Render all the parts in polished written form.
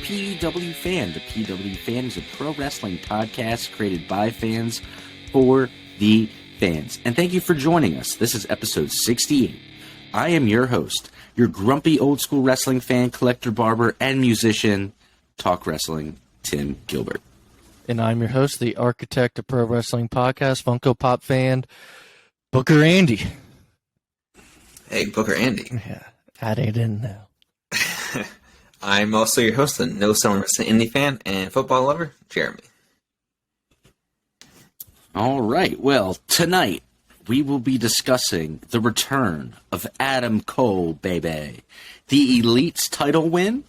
PEW Fan. The PEW Fan is a pro wrestling podcast created by fans for the fans. And thank you for joining us. This is episode 68. I am your host, your grumpy old school wrestling fan, collector, barber, and musician, Talk Wrestling, Tim Gilbert. And I'm your host, the architect of pro wrestling podcast, Funko Pop fan, Booker Andy. Hey, Booker Andy. Yeah, adding it in now. I'm also your host, the No Summer Wrestling Indie fan and football lover, Jeremy. All right, well, tonight we will be discussing the return of Adam Cole, baby. The Elite's title win,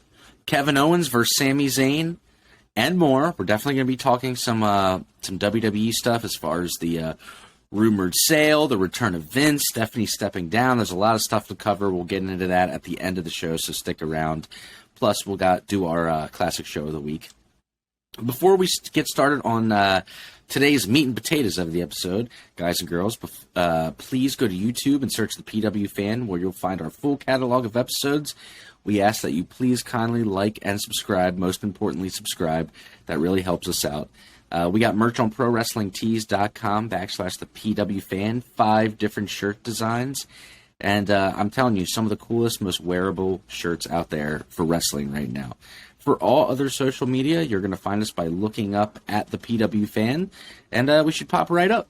Kevin Owens versus Sami Zayn, and more. We're definitely going to be talking some WWE stuff as far as the rumored sale, the return of Vince, Stephanie stepping down. There's a lot of stuff to cover. We'll get into that at the end of the show, so stick around. Plus, we'll do our classic show of the week. Before we get started on today's meat and potatoes of the episode, guys and girls, please go to YouTube and search the PW Fan, where you'll find our full catalog of episodes. We ask that you please kindly like and subscribe. Most importantly, subscribe. That really helps us out. We got merch on ProWrestlingTees.com/the PW Fan. 5 different shirt designs. And I'm telling you, some of the coolest, most wearable shirts out there for wrestling right now. For all other social media, you're going to find us by looking up at the PW Fan, and we should pop right up.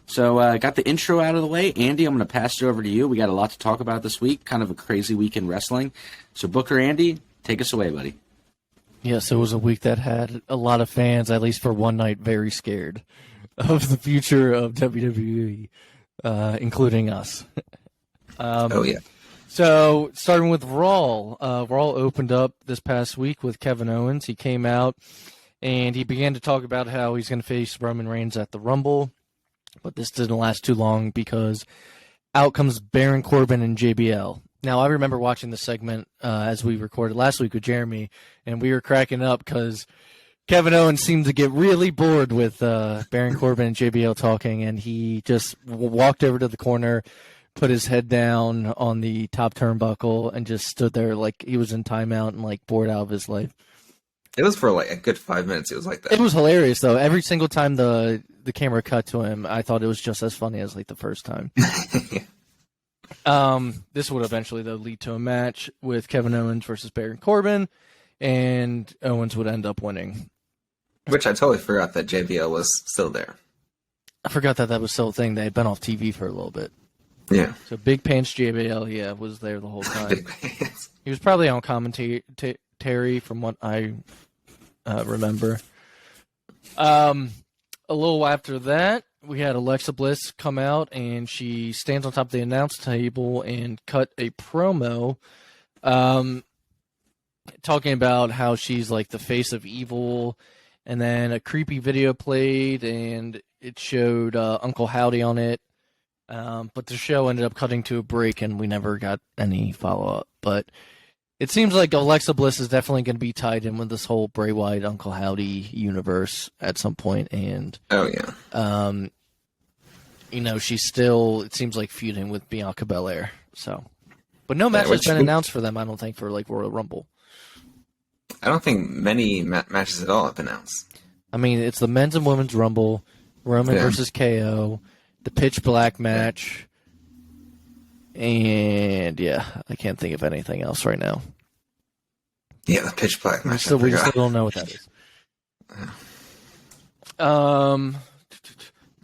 So got the intro out of the way. Andy, I'm going to pass it over to you. We got a lot to talk about this week, kind of a crazy week in wrestling. So Booker, Andy, take us away, buddy. Yes, it was a week that had a lot of fans, at least for one night, very scared of the future of WWE, including us. Oh, yeah. So, starting with Raw. Raw opened up this past week with Kevin Owens. He came out, and he began to talk about how he's going to face Roman Reigns at the Rumble. But this didn't last too long because out comes Baron Corbin and JBL. Now, I remember watching the segment as we recorded last week with Jeremy, and we were cracking up because Kevin Owens seemed to get really bored with Baron Corbin and JBL talking, and he just walked over to the corner, put his head down on the top turnbuckle, and just stood there like he was in timeout and like bored out of his life. It was for like a good 5 minutes. It was like that. It was hilarious though. Every single time the camera cut to him, I thought it was just as funny as like the first time. This would eventually though lead to a match with Kevin Owens versus Baron Corbin, and Owens would end up winning. Which I totally forgot that JBL was still there. I forgot that was still a thing. They had been off TV for a little bit. Yeah. So Big Pants JBL, yeah, was there the whole time. He was probably on commentary from what I remember. A little after that, we had Alexa Bliss come out, and she stands on top of the announce table and cut a promo talking about how she's like the face of evil, and then a creepy video played, and it showed Uncle Howdy on it. But the show ended up cutting to a break, and we never got any follow-up. But it seems like Alexa Bliss is definitely going to be tied in with this whole Bray Wyatt, Uncle Howdy universe at some point. And, oh, yeah. She's still, it seems like, feuding with Bianca Belair. So, but no match has been announced for them, I don't think, for like Royal Rumble. I don't think many matches at all have been announced. I mean, it's the men's and women's Rumble, Roman versus KO, the Pitch Black match, and I can't think of anything else right now. Yeah, the Pitch Black match. We still don't know what that is.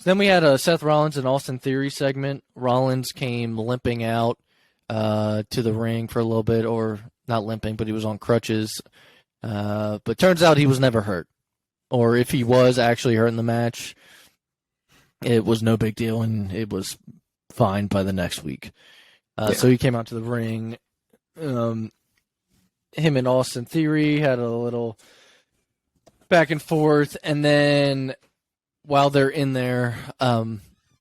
Then we had a Seth Rollins and Austin Theory segment. Rollins came limping out to the ring for a little bit, or not limping, but he was on crutches. But turns out he was never hurt, or if he was actually hurt in the match, it was no big deal, and it was fine by the next week. So he came out to the ring. Him and Austin Theory had a little back and forth, and then while they're in there,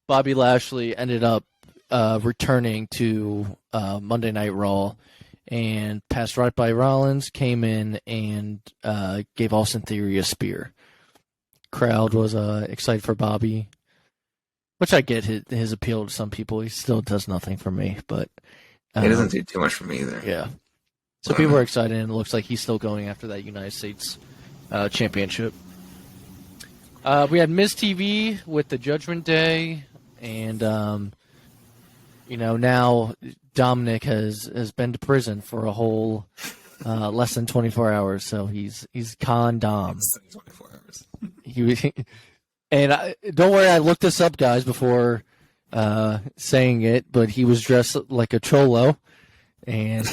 Bobby Lashley ended up returning to Monday Night Raw and passed right by Rollins, came in, and gave Austin Theory a spear. Crowd was excited for Bobby. Which I get his appeal to some people. He still does nothing for me, but he doesn't do too much for me either. Yeah. So people are excited, and it looks like he's still going after that United States championship. We had Miz TV with the Judgment Day, and now Dominic has been to prison for a whole less than 24 hours. So he's con Dom. 24 hours. Don't worry, I looked this up, guys, before saying it, but he was dressed like a cholo, and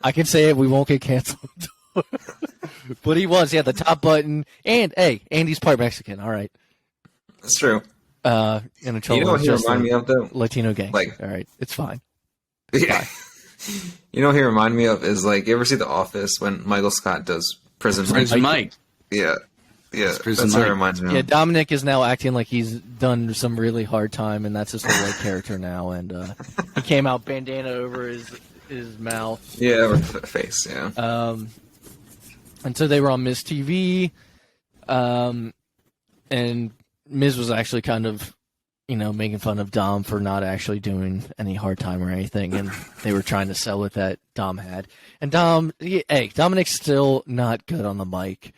I can say it, we won't get canceled. But he was, the top button, and hey, Andy's part Mexican, all right. That's true. And a cholo, you know what he reminded me of, though? Latino gang. Like, all right, it's fine. Yeah. You know what he reminded me of is, like, you ever see The Office when Michael Scott does Prison Mike? Yeah. Yeah, Prison that's what Mike. it reminds me of. Yeah, Dominic is now acting like he's done some really hard time, and that's his whole character now. And he came out bandana over his mouth. Yeah, over the face, yeah. And so they were on Miz TV, and Miz was actually kind of, making fun of Dom for not actually doing any hard time or anything, and they were trying to sell it that Dom had. And Dominic's still not good on the mic.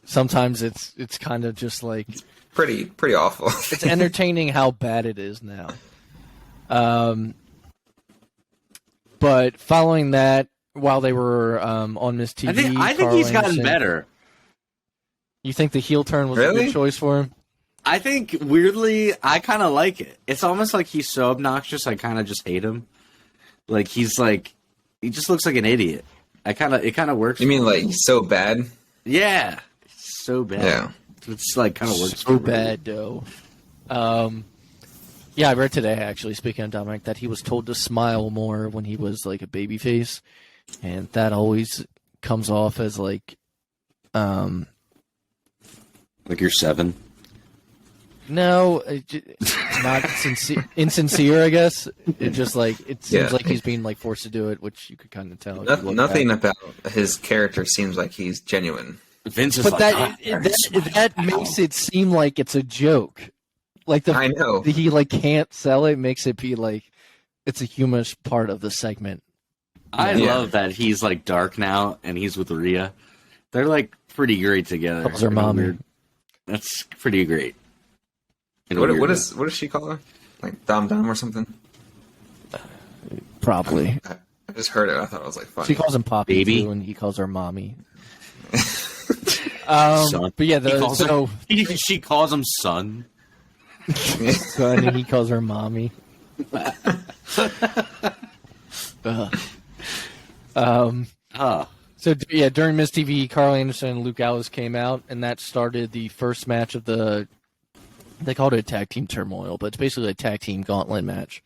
Sometimes it's kind of just like pretty awful. It's entertaining how bad it is now. But following that, while they were on Miz TV, I think he's gotten better. You think the heel turn was a good choice for him? I think, weirdly, I kind of like it. It's almost like he's so obnoxious, I kind of just hate him. Like, he just looks like an idiot. It kind of works. You mean, like, so bad? Yeah. So bad. Yeah. It's, like, kind of works. So bad, though. Yeah, I read today, actually, speaking of Dominic, that he was told to smile more when he was, like, a babyface. And that always comes off as, like... like you're 7? No, not insincere, I guess. It just, like, it seems like he's being, like, forced to do it, which you could kind of tell. Nothing about his character seems like he's genuine. Vince is but that makes it seem like it's a joke. Like I know he like can't sell it, makes it be like it's a humorous part of the segment. I love that he's like dark now and he's with Rhea. They're like pretty great together. Calls her mommy. That's pretty great. What does she call her? Like Dom or something? Probably. I just heard it. I thought it was like funny. She calls him Poppy Baby, too, and he calls her mommy. Son. But yeah, she calls him son. Son, and he calls her mommy. So yeah, during Miz TV, Carl Anderson and Luke Gallows came out, and that started the first match of the. They called it a tag team turmoil, but it's basically a tag team gauntlet match.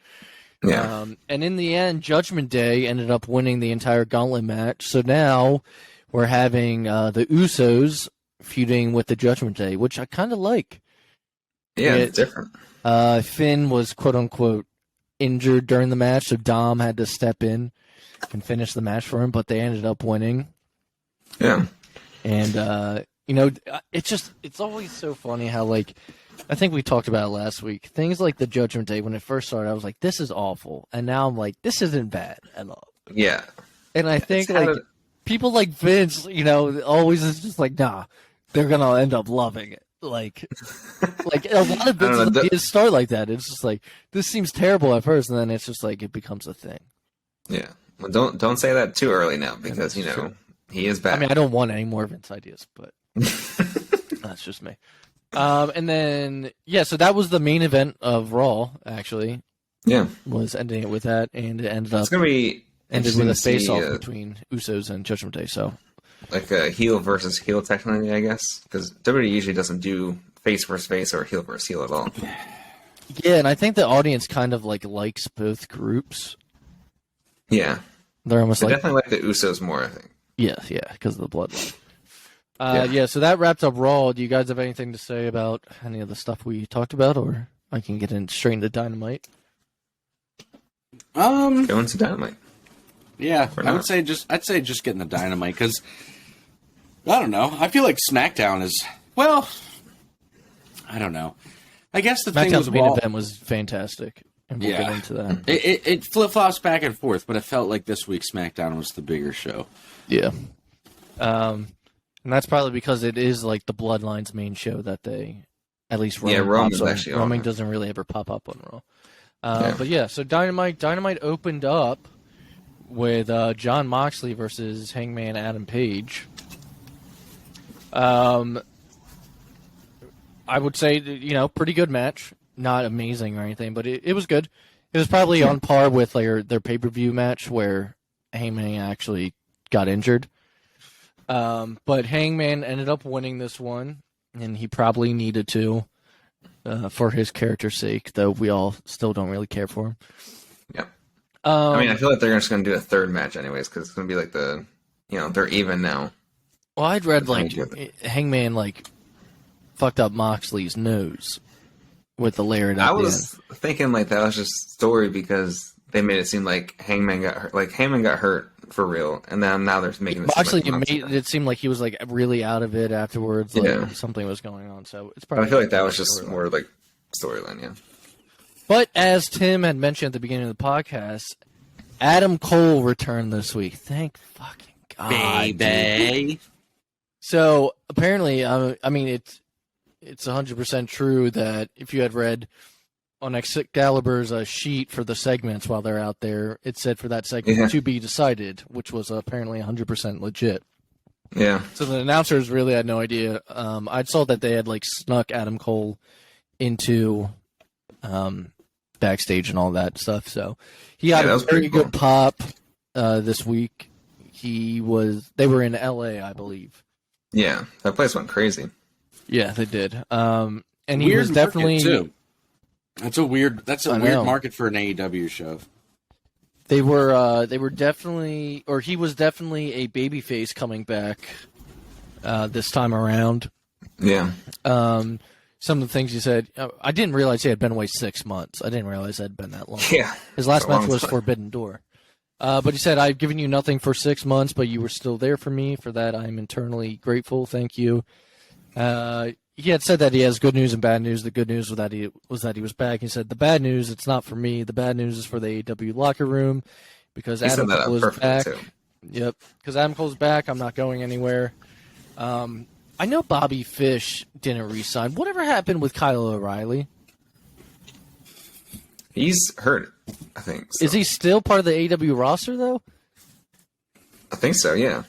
Yeah. And in the end, Judgment Day ended up winning the entire gauntlet match. So now we're having the Usos feuding with the Judgment Day, which I kind of like. Yeah, it's different. Finn was quote unquote injured during the match, so Dom had to step in and finish the match for him, but they ended up winning. Yeah. And it's always so funny how, like, I think we talked about it last week. Things like the Judgment Day, when it first started, I was like, this is awful. And now I'm like, this isn't bad at all. Yeah. And I think, people like Vince, always is just like, nah, they're going to end up loving it. Like a lot of Vince's ideas start like that. It's just like, this seems terrible at first, and then it's just like, it becomes a thing. Yeah. Well, don't say that too early now, because, he is bad. I mean, I don't want any more Vince ideas, but that's just me. And then, so that was the main event of Raw, actually. Yeah. Was ending it with that, and it ended It's going to be ended with a face-off between Usos and Judgment Day, so. Like a heel versus heel, technically, I guess. Because WWE usually doesn't do face versus face or heel versus heel at all. Yeah, and I think the audience kind of, likes both groups. Yeah. They're almost definitely like the Usos more, I think. Yeah, because of the bloodline. So that wraps up Raw. Do you guys have anything to say about any of the stuff we talked about, or I can get straight into Dynamite? Go into Dynamite. Yeah, I'd say just getting the Dynamite, because I don't know. I feel like SmackDown is, well, I don't know. I guess the thing SmackDown's with main Raw, event was fantastic. and we'll get into that. It flip flops back and forth, but it felt like this week's SmackDown was the bigger show. Yeah. And that's probably because it is like the Bloodline's main show that they, at least Roman doesn't really ever pop up on Raw. But yeah, so Dynamite opened up with Jon Moxley versus Hangman Adam Page. I would say, pretty good match. Not amazing or anything, but it was good. It was probably on par with their pay-per-view match where Hangman actually got injured. But Hangman ended up winning this one, and he probably needed to for his character's sake, though we all still don't really care for him. Yeah. I feel like they're just going to do a third match anyways, because it's going to be like they're even now. Well, I'd read Hangman fucked up Moxley's nose with the lariat. I was thinking that was just story because they made it seem like Hangman got hurt. Like Hangman got hurt for real, and then now they're making it. Moxley made it seem like he was really out of it afterwards. Something was going on. So it's probably. I feel like that was just more storyline. Yeah. But as Tim had mentioned at the beginning of the podcast, Adam Cole returned this week. Thank fucking God, baby. So apparently, it's 100% true that if you had read on Excalibur's sheet for the segments while they're out there, it said for that segment to be decided, which was apparently 100% legit. Yeah. So the announcers really had no idea. I saw that they had snuck Adam Cole into backstage and all that stuff. So he got a very good pop this week. They were in LA, I believe. Yeah, that place went crazy. Yeah, they did. And he was definitely too. That's a weird market for an AEW show. They were definitely, or he was definitely a babyface coming back this time around. Yeah. Some of the things he said, I didn't realize he had been away 6 months. I didn't realize it had been that long. Yeah. His last match was Forbidden Door. But he said, I've given you nothing for 6 months, but you were still there for me. For that, I'm eternally grateful. Thank you. He had said that he has good news and bad news. The good news was that he was back. He said, the bad news, it's not for me. The bad news is for the AEW locker room because Adam Cole is back. Too. Yep. Because Adam Cole's back. I'm not going anywhere. I know Bobby Fish didn't re-sign. Whatever happened with Kyle O'Reilly? He's hurt, I think. So. Is he still part of the AEW roster, though? I think so, yeah.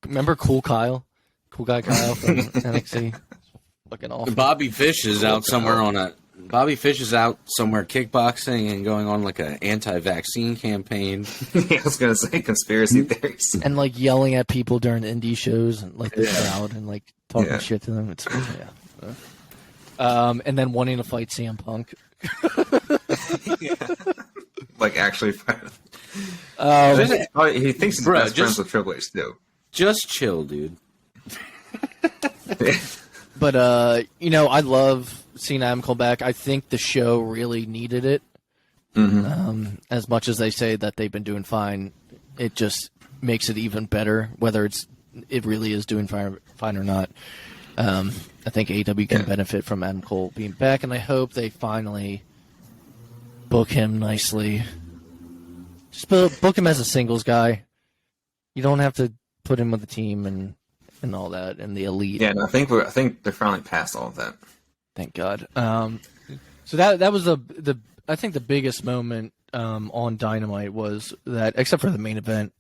Remember Cool Kyle? Cool guy Kyle from NXT? Fucking awful. Bobby Fish is out somewhere kickboxing and going on an anti-vaccine campaign. I was going to say conspiracy theories. And yelling at people during indie shows and the crowd and talking shit to them. It's and then wanting to fight CM Punk. Actually fight him. He thinks he's best friends with Triple H too. Just chill, dude. But I love seeing Adam Cole back. I think the show really needed it. Mm-hmm. As much as they say that they've been doing fine, it just makes it even better. Whether it really is doing fine or not. I think AEW can benefit from Adam Cole being back, and I hope they finally book him nicely. Just book him as a singles guy. You don't have to put him with the team and all that, and the elite. Yeah, no, I think they're finally past all of that. Thank God. So that was I think the biggest moment on Dynamite was that, except for the main event,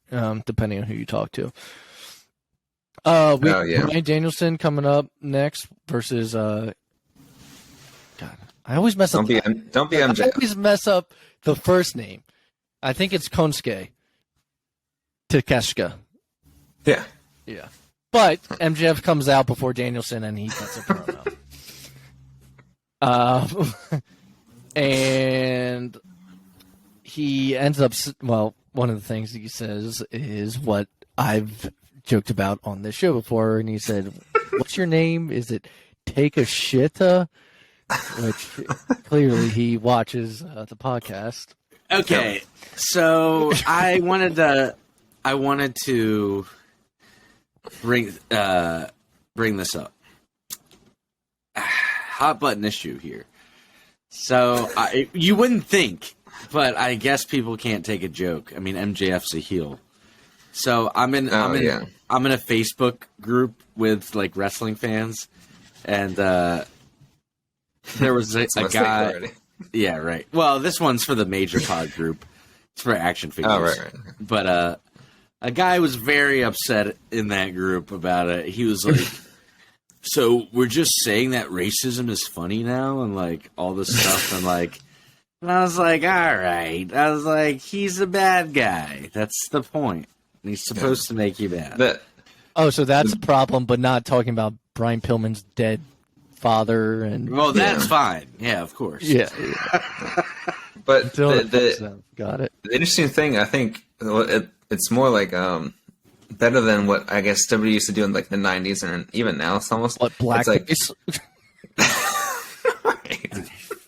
depending on who you talk to. Bryan Danielson coming up next versus God. I always mess up. Don't be MJ. I always mess up the first name. I think it's Konsuke Takeshita. Yeah. Yeah. But MJF comes out before Danielson and he cuts a promo. And he ends up, one of the things he says is what I've joked about on this show before. And he said, what's your name? Is it Takeshita? Which clearly he watches the podcast. Okay. So I wanted to bring this up. Hot button issue here. So you wouldn't think but I guess people can't take a joke. I mean, MJF's a heel. So I'm in a Facebook group with like wrestling fans, and there was a guy. Already. Yeah, right. Well, this one's for the Major Pod group. It's for action figures. Oh, right. But a guy was very upset in that group about it. He was like, "So we're just saying that racism is funny now," and like all this stuff, and I was like, "All right." I was like, "He's a bad guy. That's the point. And he's supposed to make you bad." So that's a problem, but not talking about Brian Pillman's dead father and. Well, that's fine. Yeah, of course. Yeah. But got it. The interesting thing, I think, it's more like better than what I guess WWE used to do in like the 90s and even now. It's almost what blackface.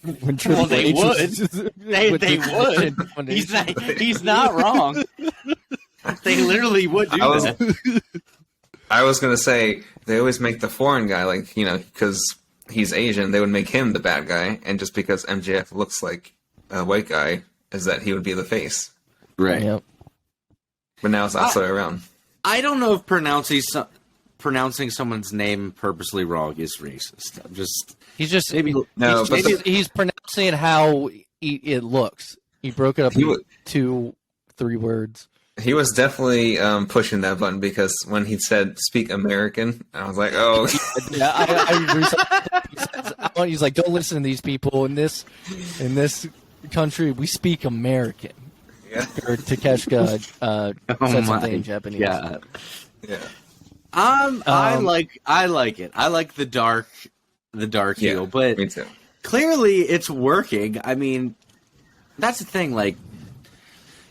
When well, they would. They would. He's not wrong. They literally would do that. I was gonna say they always make the foreign guy because he's Asian, they would make him the bad guy, and just because MJF looks like a white guy, is that he would be the face. Right. Yep. But now it's the opposite way around. I don't know if pronouncing someone's name purposely wrong is racist. He's pronouncing it how it looks. He broke it up into 2-3 words. He was definitely pushing that button because when he said "speak American," I was like, "Oh." Yeah, I agree. He's like, "Don't listen to these people in this country. We speak American." Yeah. Or Takeshka said something in Japanese. Yeah. I like it. I like the dark heel, but me too. Clearly it's working. I mean, that's the thing. Like,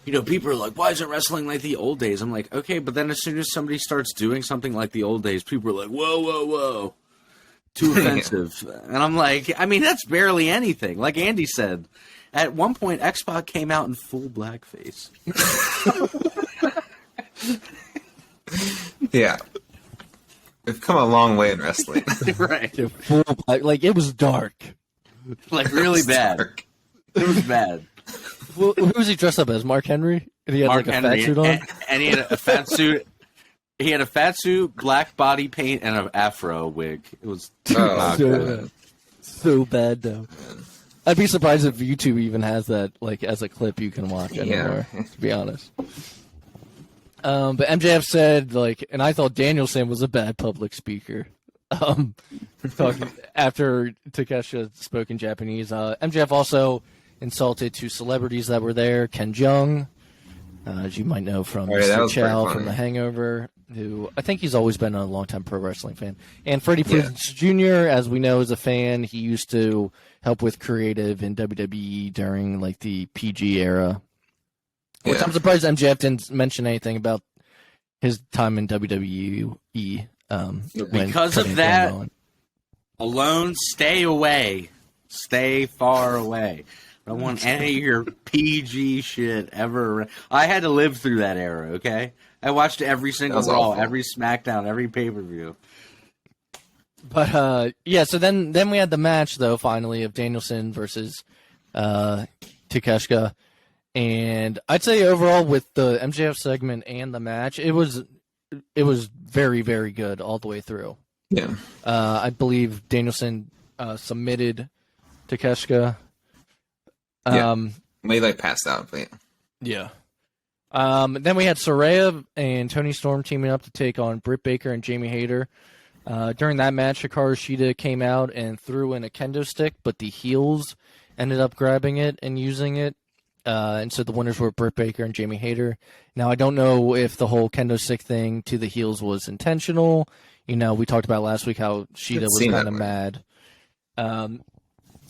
people are like, "Why isn't wrestling like the old days?" I'm like, okay, but then as soon as somebody starts doing something like the old days, people are like, "Whoa, whoa, whoa, too offensive." And I'm like, I mean, that's barely anything. Like Andy said, at one point, X-Pac came out in full blackface. Yeah. We've come a long way in wrestling. Right. Full black, it was dark. Like, really bad. Dark. It was bad. Well, who was he dressed up as? Mark Henry? And he had Mark Henry. A fat suit on? And he had a fat suit. He had a fat suit, black body paint, and an afro wig. It was so bad, though. I'd be surprised if YouTube even has that, as a clip you can watch anymore, to be honest. But MJF said, and I thought Danielson was a bad public speaker. Talking after Takeshita spoke in Japanese. MJF also insulted 2 celebrities that were there. Ken Jeong, as you might know from Mr. Chow from The Hangover, who I think he's always been a longtime pro wrestling fan. And Freddie Prinze Jr., as we know, is a fan. He used to help with creative in WWE during the PG era. Which I'm surprised MJF didn't mention anything about his time in WWE. Because of that alone, stay away. Stay far away. I don't want any of your PG shit ever. I had to live through that era, okay? I watched every single Raw, every Smackdown, every pay-per-view. But, so then we had the match, though, finally, of Danielson versus Takeshita. And I'd say overall with the MJF segment and the match, it was very, very good all the way through. Yeah. I believe Danielson submitted Takeshita. He passed out, but yeah. Then we had Saraya and Toni Storm teaming up to take on Britt Baker and Jamie Hayter. During that match, Hikaru Shida came out and threw in a kendo stick, but the heels ended up grabbing it and using it. And so the winners were Britt Baker and Jamie Hayter. Now, I don't know if the whole kendo stick thing to the heels was intentional. We talked about last week how Shida was kind of mad.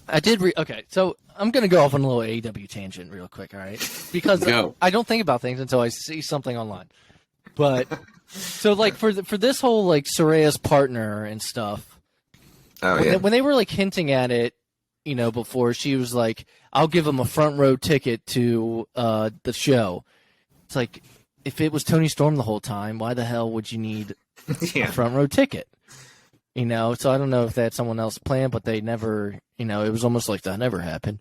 Okay, so I'm going to go off on a little AEW tangent real quick, all right? Because I don't think about things until I see something online. But, so, for this whole, Saraya's partner and stuff, when they were, hinting at it, before, she was like, "I'll give him a front row ticket to the show." It's like, if it was Toni Storm the whole time, why the hell would you need a front row ticket? So I don't know if they had someone else planned, but they never, it was almost like that never happened.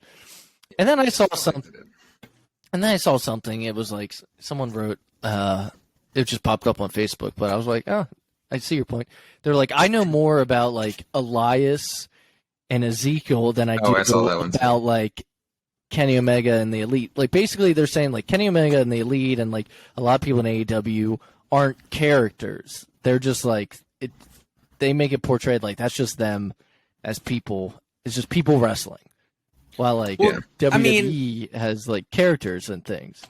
And then I saw something. And then I saw something. It was like someone wrote, it just popped up on Facebook, but I was like, oh, I see your point. They're like, I know more about like Elias and Ezekiel than I do I saw that one too. about like Kenny Omega and the Elite. Like basically they're saying like Kenny Omega and the Elite and like a lot of people in AEW aren't characters. They're just like they make it portrayed like that's just them as people. It's just people wrestling. While like WWE has like characters and things.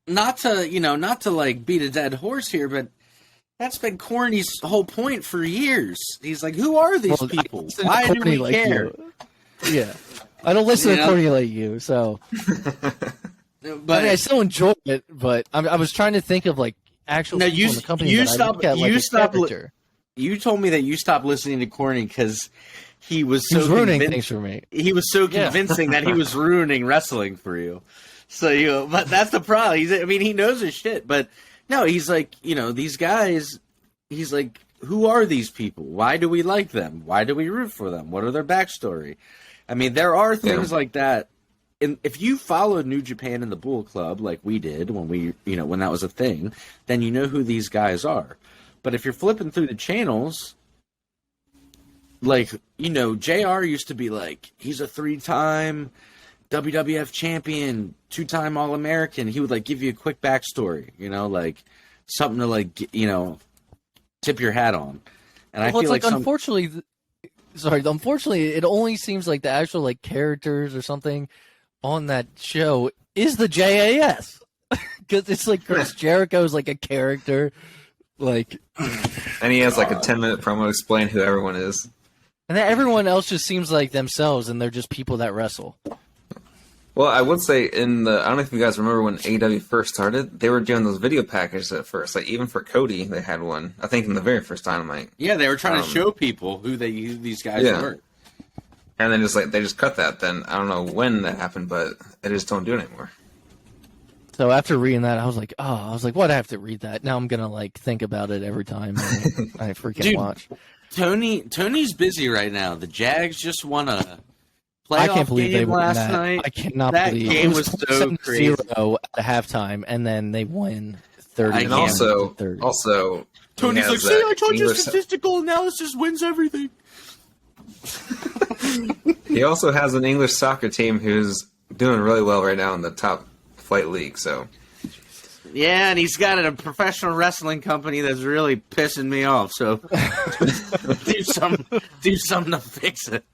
Not to like beat a dead horse here, but that's been Corny's whole point for years. He's like, who are these people? Why do we care? Yeah. I don't listen to Corny like you, so. But I mean, I still enjoy it, but I was trying to think of like actual people in the company you told me that you stopped listening to Corny because he was ruining things for me. He was so convincing that he was ruining wrestling for you. So but that's the problem. He knows his shit, but no, he's like, these guys. He's like, who are these people? Why do we like them? Why do we root for them? What are their backstory? I mean, there are things like that. And if you follow New Japan and the Bullet Club like we did when when that was a thing, then you know who these guys are. But if you're flipping through the channels. Like, JR used to be like, he's a 3-time WWF champion, 2-time All-American. He would, like, give you a quick backstory, like something to, like, tip your hat on. And I feel like unfortunately, it only seems like the actual, like, characters or something on that show is the JAS. Because it's like Chris Jericho is, like, a character. Like, and he has, like, a 10-minute promo to explain who everyone is. And then everyone else just seems like themselves, and they're just people that wrestle. Well, I would say I don't know if you guys remember when AEW first started, they were doing those video packages at first. Like, even for Cody, they had one. I think in the very first Dynamite. Yeah, they were trying to show people who these guys were. And then they just cut that. Then I don't know when that happened, but they just don't do it anymore. So after reading that, I was like, what? I have to read that. Now I'm gonna like think about it every time I freaking watch. Tony's busy right now. The Jags just won a playoff game last night. I cannot believe that game was so crazy. 0 at halftime, and then they win 30. And also, Tony's like, "See, I told you statistical analysis wins everything." He also has an English soccer team who's doing really well right now in the top flight league. So. Yeah, and he's got a professional wrestling company that's really pissing me off. So do something to fix it.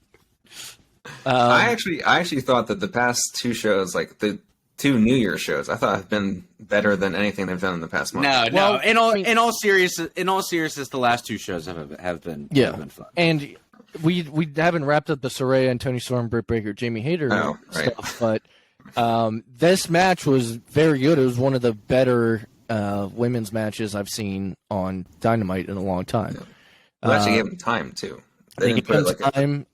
I actually thought that the past two shows, like the two New Year's shows, I thought have been better than anything they've done in the past month. No. In all seriousness, the last two shows have been fun. And we haven't wrapped up the Saraya and Tony Storm, Britt Baker, Jamie Hayter stuff, but. This match was very good. It was one of the better women's matches I've seen on Dynamite in a long time. Yeah. They actually gave them time too. They gave them time.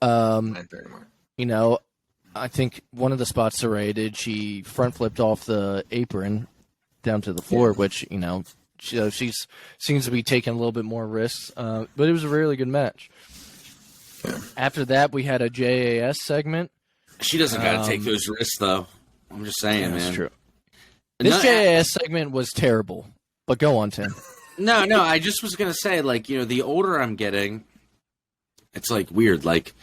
I think one of the spots Saraya did, she front flipped off the apron down to the floor, which she seems to be taking a little bit more risks. But it was a really good match. Yeah. After that, we had a JAS segment. She doesn't got to take those risks, though. I'm just saying, man. That's true. This JAS segment was terrible, but go on, Tim. No, I just was going to say, like, the older I'm getting, it's, like, weird. Like,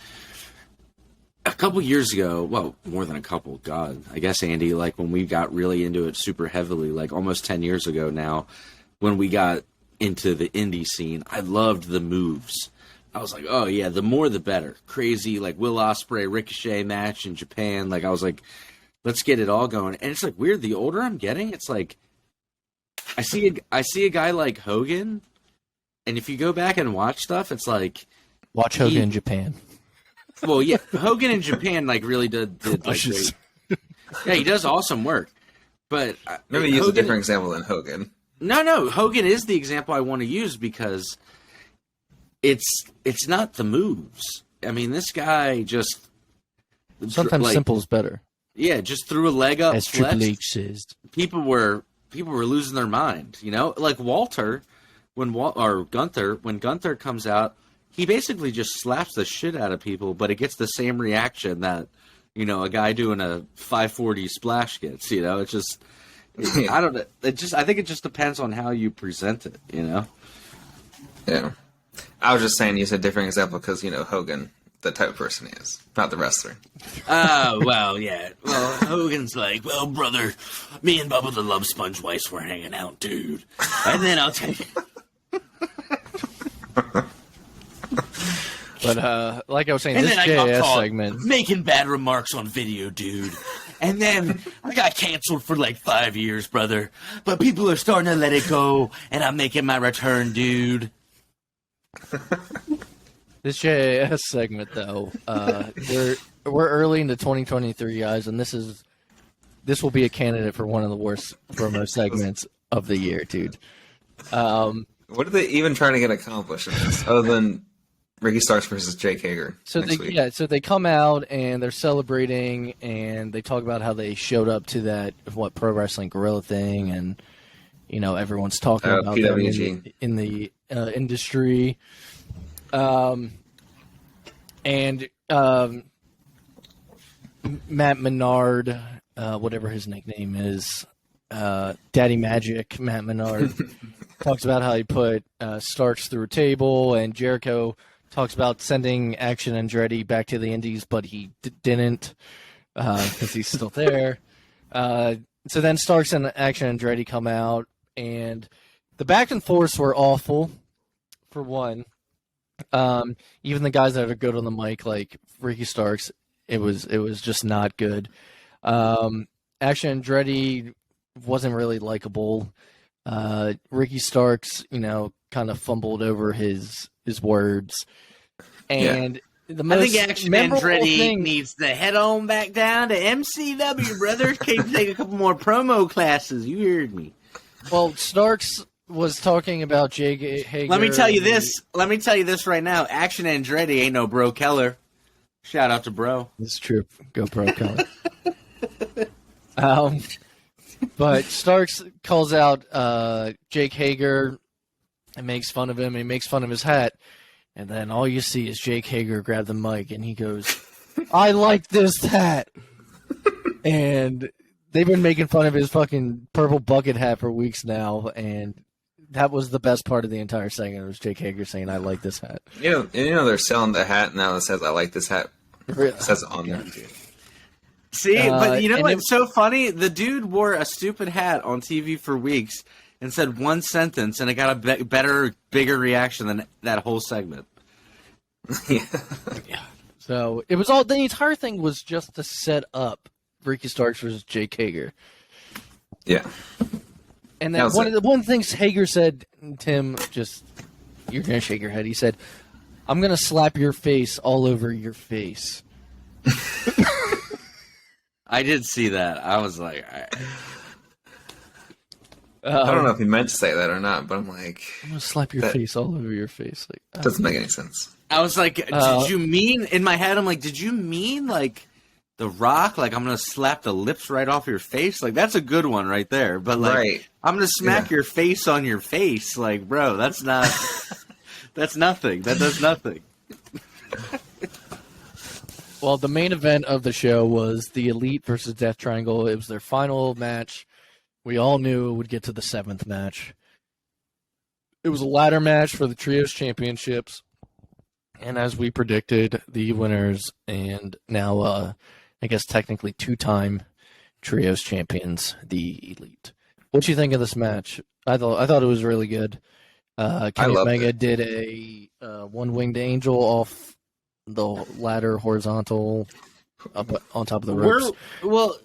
a couple years ago, well, more than a couple, God, I guess, Andy, like, when we got really into it super heavily, like, almost 10 years ago now, when we got into the indie scene, I loved the moves. I was like, oh, yeah, the more the better. Crazy, like, Will Ospreay Ricochet match in Japan. Like, I was like, let's get it all going. And it's, like, weird. The older I'm getting, it's like, I see a guy like Hogan, and if you go back and watch stuff, it's like... Watch Hogan in Japan. Well, yeah, Hogan in Japan, like, really did like, great. Yeah, he does awesome work. But... Maybe use a different example than Hogan. No, Hogan is the example I want to use because... It's not the moves. I mean, this guy just... Sometimes simple is better. Yeah, just threw a leg up. As Triple H says. People were losing their mind, Like Gunther, when Gunther comes out, he basically just slaps the shit out of people, but it gets the same reaction that, a guy doing a 540 splash gets, It's just... I don't know. I think it just depends on how you present it, you know? Yeah. I was just saying, use a different example because, Hogan, the type of person he is, not the wrestler. Oh, well, yeah. Well, Hogan's like, well, brother, me and Bubba the Love Sponge Weiss were hanging out, dude. And then I'll tell you. But like I was saying, And this then I got JAS caught segment. making bad remarks on video, dude. And then I got canceled for like 5 years, brother. But people are starting to let it go, and I'm making my return, dude. This JAS segment, though, we're early into 2023, guys, and this will be a candidate for one of the worst promo segments of the year, dude. What are they even trying to get accomplished in this, other than Ricky Starks versus Jake Hager next week? So they come out and they're celebrating, and they talk about how they showed up to that Pro Wrestling Guerrilla thing, and everyone's talking about PWG them in the industry. Matt Menard, whatever his nickname is, Daddy Magic, Matt Menard, talks about how he put Starks through a table, and Jericho talks about sending Action Andretti back to the Indies, but he didn't because he's still there. So then Starks and Action Andretti come out, and the back and forths were awful, for one. Even the guys that are good on the mic, like Ricky Starks, it was just not good. Action Andretti wasn't really likable. Ricky Starks, kind of fumbled over his words. And the most I think Action Andretti needs to head on back down to MCW, brother. Can take a couple more promo classes. You heard me. Well, Starks was talking about Jake Hager. Let me tell you this right now. Action Andretti ain't no Bro Keller. Shout out to Bro. It's true. Go Bro Keller. But Starks calls out Jake Hager and makes fun of him. He makes fun of his hat. And then all you see is Jake Hager grab the mic and he goes, I like this hat. And they've been making fun of his fucking purple bucket hat for weeks now. And that was the best part of the entire segment. It was Jake Hager saying, I like this hat. They're selling the hat now that says, I like this hat. It says it on there. See, but you know what's so funny? The dude wore a stupid hat on TV for weeks and said one sentence, and it got a bigger reaction than that whole segment. Yeah. So it was all, the entire thing was just to set up Ricky Starks versus Jake Hager. Yeah. And then one of the things Hager said, Tim, just, you're going to shake your head. He said, I'm going to slap your face all over your face. I did see that. I was like, all right. I don't know if he meant to say that or not, but I'm like, I'm going to slap your face all over your face. Like, doesn't make any sense. I was like, did you mean, in my head, I'm like, did you mean like The Rock? Like, I'm going to slap the lips right off your face? Like, that's a good one right there. But like, I'm going to smack your face on your face. Like, bro, that's not, that's nothing. That does nothing. Well, the main event of the show was the Elite versus Death Triangle. It was their final match. We all knew it would get to the 7th match. It was a ladder match for the Trios Championships. And as we predicted, the winners and now, I guess technically 2-time Trios champions, the Elite. What do you think of this match? I thought it was really good. Kenny Omega did a one-winged angel off the ladder horizontal up on top of the ropes. Well,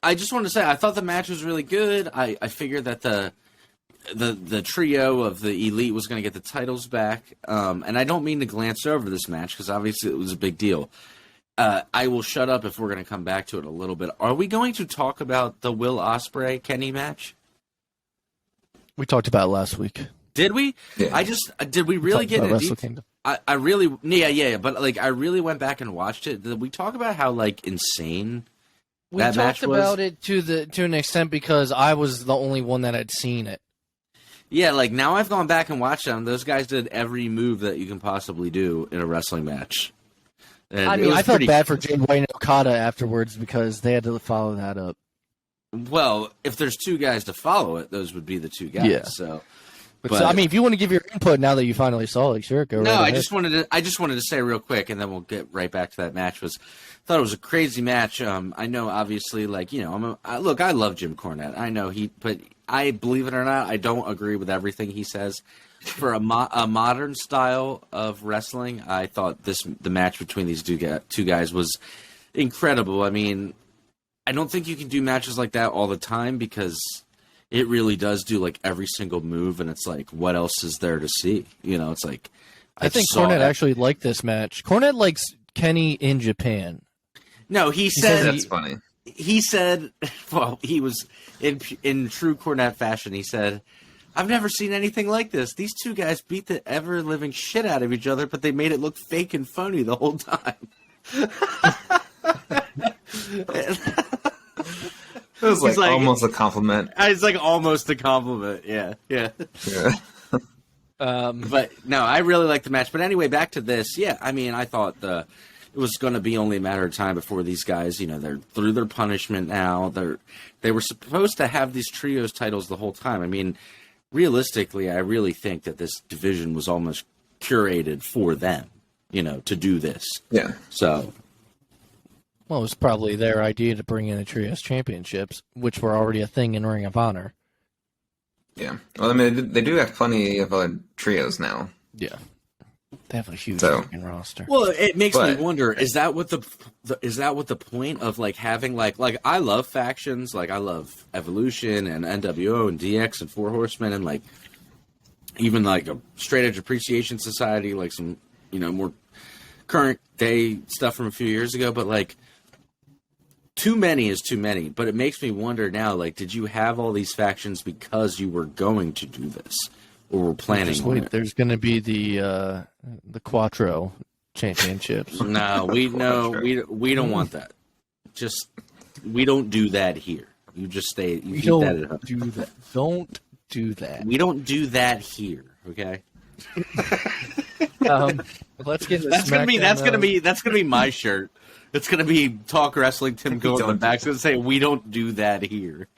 I just wanted to say I thought the match was really good. I figured that the trio of the Elite was going to get the titles back. And I don't mean to glance over this match because obviously it was a big deal. I will shut up if we're going to come back to it a little bit. Are we going to talk about the Will Ospreay Kenny match? We talked about it last week. Did we? Yeah. Did we really get into Wrestle Kingdom? I really, but like I really went back and watched it. Did we talk about how like insane that match was? We talked about it to an extent because I was the only one that had seen it. Yeah, like now I've gone back and watched them. Those guys did every move that you can possibly do in a wrestling match. And I mean, I felt bad for Jay White and Okada afterwards because they had to follow that up. Well, if there's two guys to follow it, those would be the two guys. Yeah. So, so, I mean, if you want to give your input now that you finally saw it, sure, go. No, right I ahead. just wanted to say real quick, and then we'll get right back to that match. Thought it was a crazy match. I know, obviously, like, you know, I love Jim Cornette. I know but I believe it or not, I don't agree with everything he says. For a modern style of wrestling, I thought the match between these two guys was incredible. I mean, I don't think you can do matches like that all the time because it really does do like every single move, and it's like, what else is there to see? You know, it's like I think Cornette actually liked this match. Cornette likes Kenny in Japan. No, he said that's funny. He said, well, he was in true Cornette fashion. He said, "I've never seen anything like this. These two guys beat the ever living shit out of each other, but they made it look fake and phony the whole time." It was like almost a compliment. It's like almost a compliment. Yeah. But no, I really like the match. But anyway, back to this. Yeah, I mean, I thought it was going to be only a matter of time before these guys, you know, they're through their punishment now. They were supposed to have these trios titles the whole time. I mean, realistically, I really think that this division was almost curated for them, you know, to do this. Yeah. So. Well, it was probably their idea to bring in the Trios Championships, which were already a thing in Ring of Honor. Yeah. Well, I mean, they do have plenty of trios now. Yeah. They have a huge fucking roster. Well, it makes me wonder: is that what the point of like having like I love factions, like I love Evolution and NWO and DX and Four Horsemen and like even like a Straight Edge Appreciation Society, like some, you know, more current day stuff from a few years ago, but like too many is too many. But it makes me wonder now, like, did you have all these factions because you were going to do this or were planning on it? There's going to be the Quattro Championships. No, we don't want that. Just we don't do that here. You just stay. You keep that at home. Do that. Don't do that. We don't do that here. Okay. Let's get. That's gonna be my shirt. It's gonna be Talk Wrestling. Tim go on the back. It's gonna say, "We don't do that here."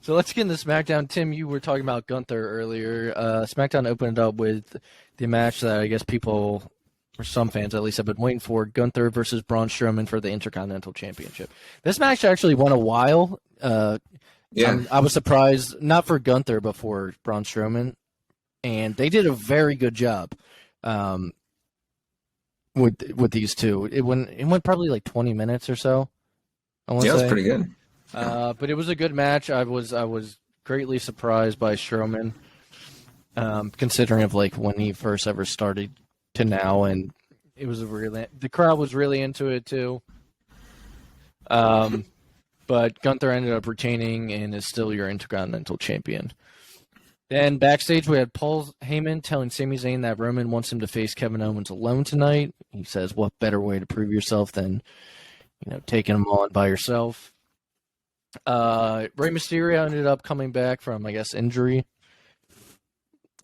So let's get into SmackDown. Tim, you were talking about Gunther earlier. SmackDown opened up with the match that I guess people, or some fans at least, have been waiting for: Gunther versus Braun Strowman for the Intercontinental Championship. This match actually won a while. Yeah, I was surprised, not for Gunther, but for Braun Strowman, and they did a very good job with these two. It went probably like 20 minutes or so. It was pretty good. But it was a good match. I was greatly surprised by Strowman, considering of like when he first ever started to now, and it was the crowd was really into it too. But Gunther ended up retaining and is still your Intercontinental Champion. Then backstage, we had Paul Heyman telling Sami Zayn that Roman wants him to face Kevin Owens alone tonight. He says, what better way to prove yourself than, you know, taking him on by yourself. Rey Mysterio ended up coming back from, I guess, injury.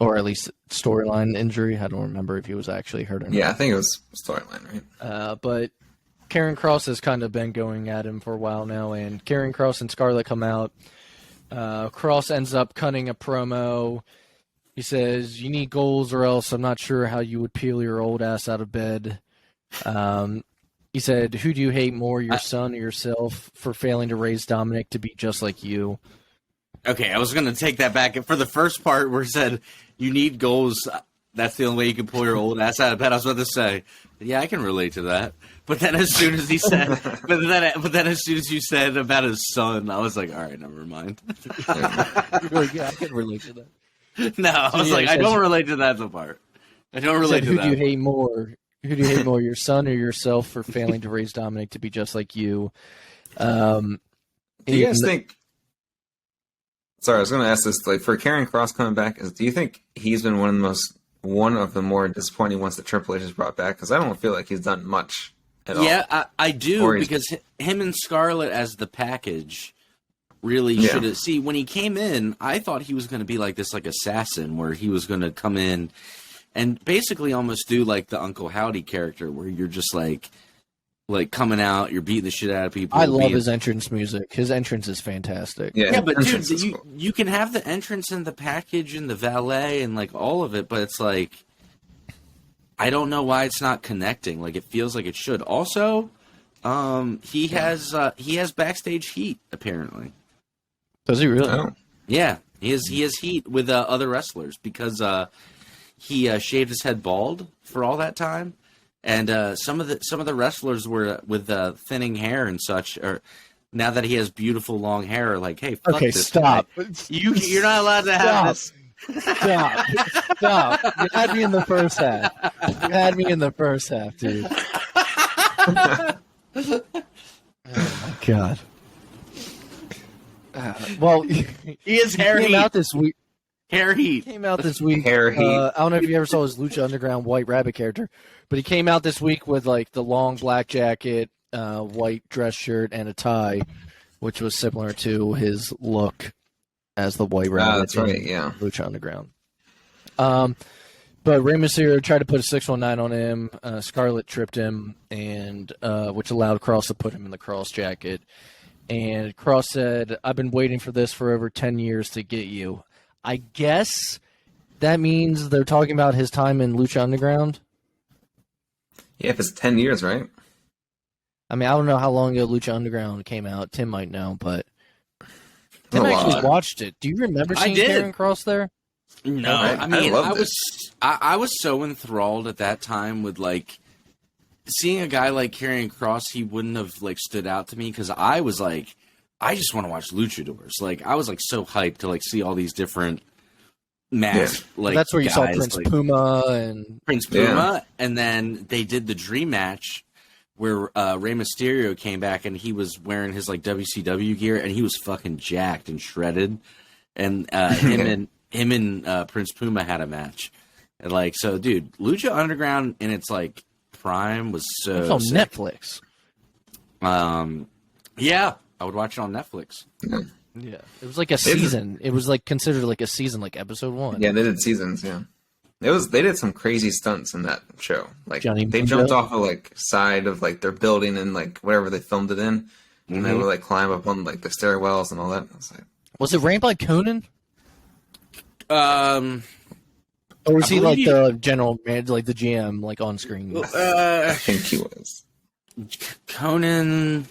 Or at least storyline injury. I don't remember if he was actually hurt or not. Yeah, I think it was storyline, right? But Karrion Kross has kind of been going at him for a while now, and Karrion Kross and Scarlett come out. Kross ends up cutting a promo. He says, "You need goals or else I'm not sure how you would peel your old ass out of bed." He said, "Who do you hate more, your son or yourself, for failing to raise Dominic to be just like you?" Okay, I was going to take that back. For the first part where he said, "You need goals, that's the only way you can pull your old ass out of bed," I was about to say, yeah, I can relate to that. But then as soon as he said, but then as soon as you said about his son, I was like, all right, never mind. Yeah, I can relate to that. No, I was I don't relate to that part. I don't relate to that. Who do you hate more? Who do you hate more, your son or yourself, for failing to raise Dominic to be just like you? Do you guys think? Sorry, I was going to ask this. Like, for Karrion Kross coming back, do you think he's been one of the more disappointing ones that Triple H has brought back? Because I don't feel like he's done much at all. Yeah, I do, because him and Scarlett as the package really should have. See, when he came in, I thought he was going to be like this, like assassin, where he was going to come in and basically almost do like the Uncle Howdy character, where you're just like, like coming out, you're beating the shit out of people. I love his entrance music. His entrance is fantastic. Yeah, But dude, cool. you can have the entrance and the package and the valet and like all of it, but it's like I don't know why it's not connecting. Like it feels like it should. Also, he has backstage heat apparently. Does he really? Oh. Yeah, he has heat with other wrestlers because he shaved his head bald for all that time, and some of the wrestlers were with thinning hair and such. Or now that he has beautiful long hair, are like, hey, fuck Okay, this stop. guy. You're not allowed to have this. Stop. You had me in the first half. Dude. Oh my god. Well, He is hair came heat. out this week. Hair heat. Came out this week. Hair heat. I don't know if you ever saw his Lucha Underground White Rabbit character, but he came out this week with like the long black jacket, white dress shirt, and a tie, which was similar to his look as the White Rabbit. That's right. Yeah. Lucha Underground. But Rey Mysterio tried to put a 619 on him. Scarlett tripped him, and which allowed Cross to put him in the Cross jacket. And Cross said, "I've been waiting for this for over 10 years to get you." I guess that means they're talking about his time in Lucha Underground. Yeah, if it's 10 years, right? I mean, I don't know how long ago Lucha Underground came out. Tim might know, but Tim A actually lot. watched it. Do you remember seeing did. Karrion Kross there? No, I I mean, loved I was so enthralled at that time with like seeing a guy like Karrion Kross. He wouldn't have like stood out to me because I was like, I just want to watch luchadors. Like I was like so hyped to like see all these different masked like That's where you saw guys, Prince like Puma and Prince Puma, and then they did the Dream Match where Rey Mysterio came back and he was wearing his like WCW gear and he was fucking jacked and shredded, and him and Prince Puma had a match, and like so, dude, Lucha Underground in its like prime was so. it's on sick. Netflix. Yeah, I would watch it on Netflix. Yeah, it was like a season. It was like considered like a season, like episode 1. Yeah, they did seasons. Yeah, they did some crazy stunts in that show. Like Johnny they Mundo? jumped off a like side of like their building and like wherever they filmed it in, and they would like climb up on like the stairwells and all that. I was like, Was it ran by Conan? Um, Or was I he like believe- the general manager, like the GM, like on screen? I think he was. Conan.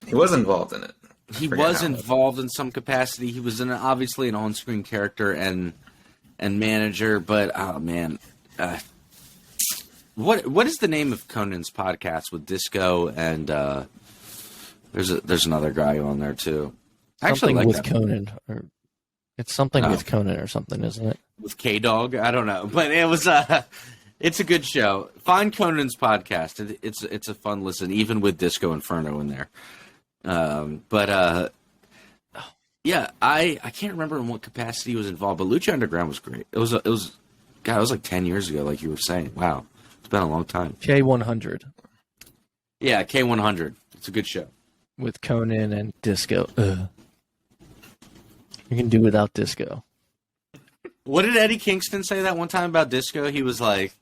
He was involved in it. He Forget was how. involved in some capacity. He was obviously an on-screen character and manager. But oh man, what is the name of Conan's podcast with Disco and there's another guy on there too. I actually Something like with that. Conan, or it's something Oh. with Conan or something, isn't it? With K Dog. I don't know, but it was it's a good show. Find Conan's podcast. It's a fun listen, even with Disco Inferno in there. Yeah, I can't remember in what capacity he was involved, but Lucha Underground was great. It was like 10 years ago, like you were saying. Wow, it's been a long time. K100 Yeah, K100. It's a good show. with Conan and Disco. Ugh. You can do without Disco. What did Eddie Kingston say that one time about Disco? He was like,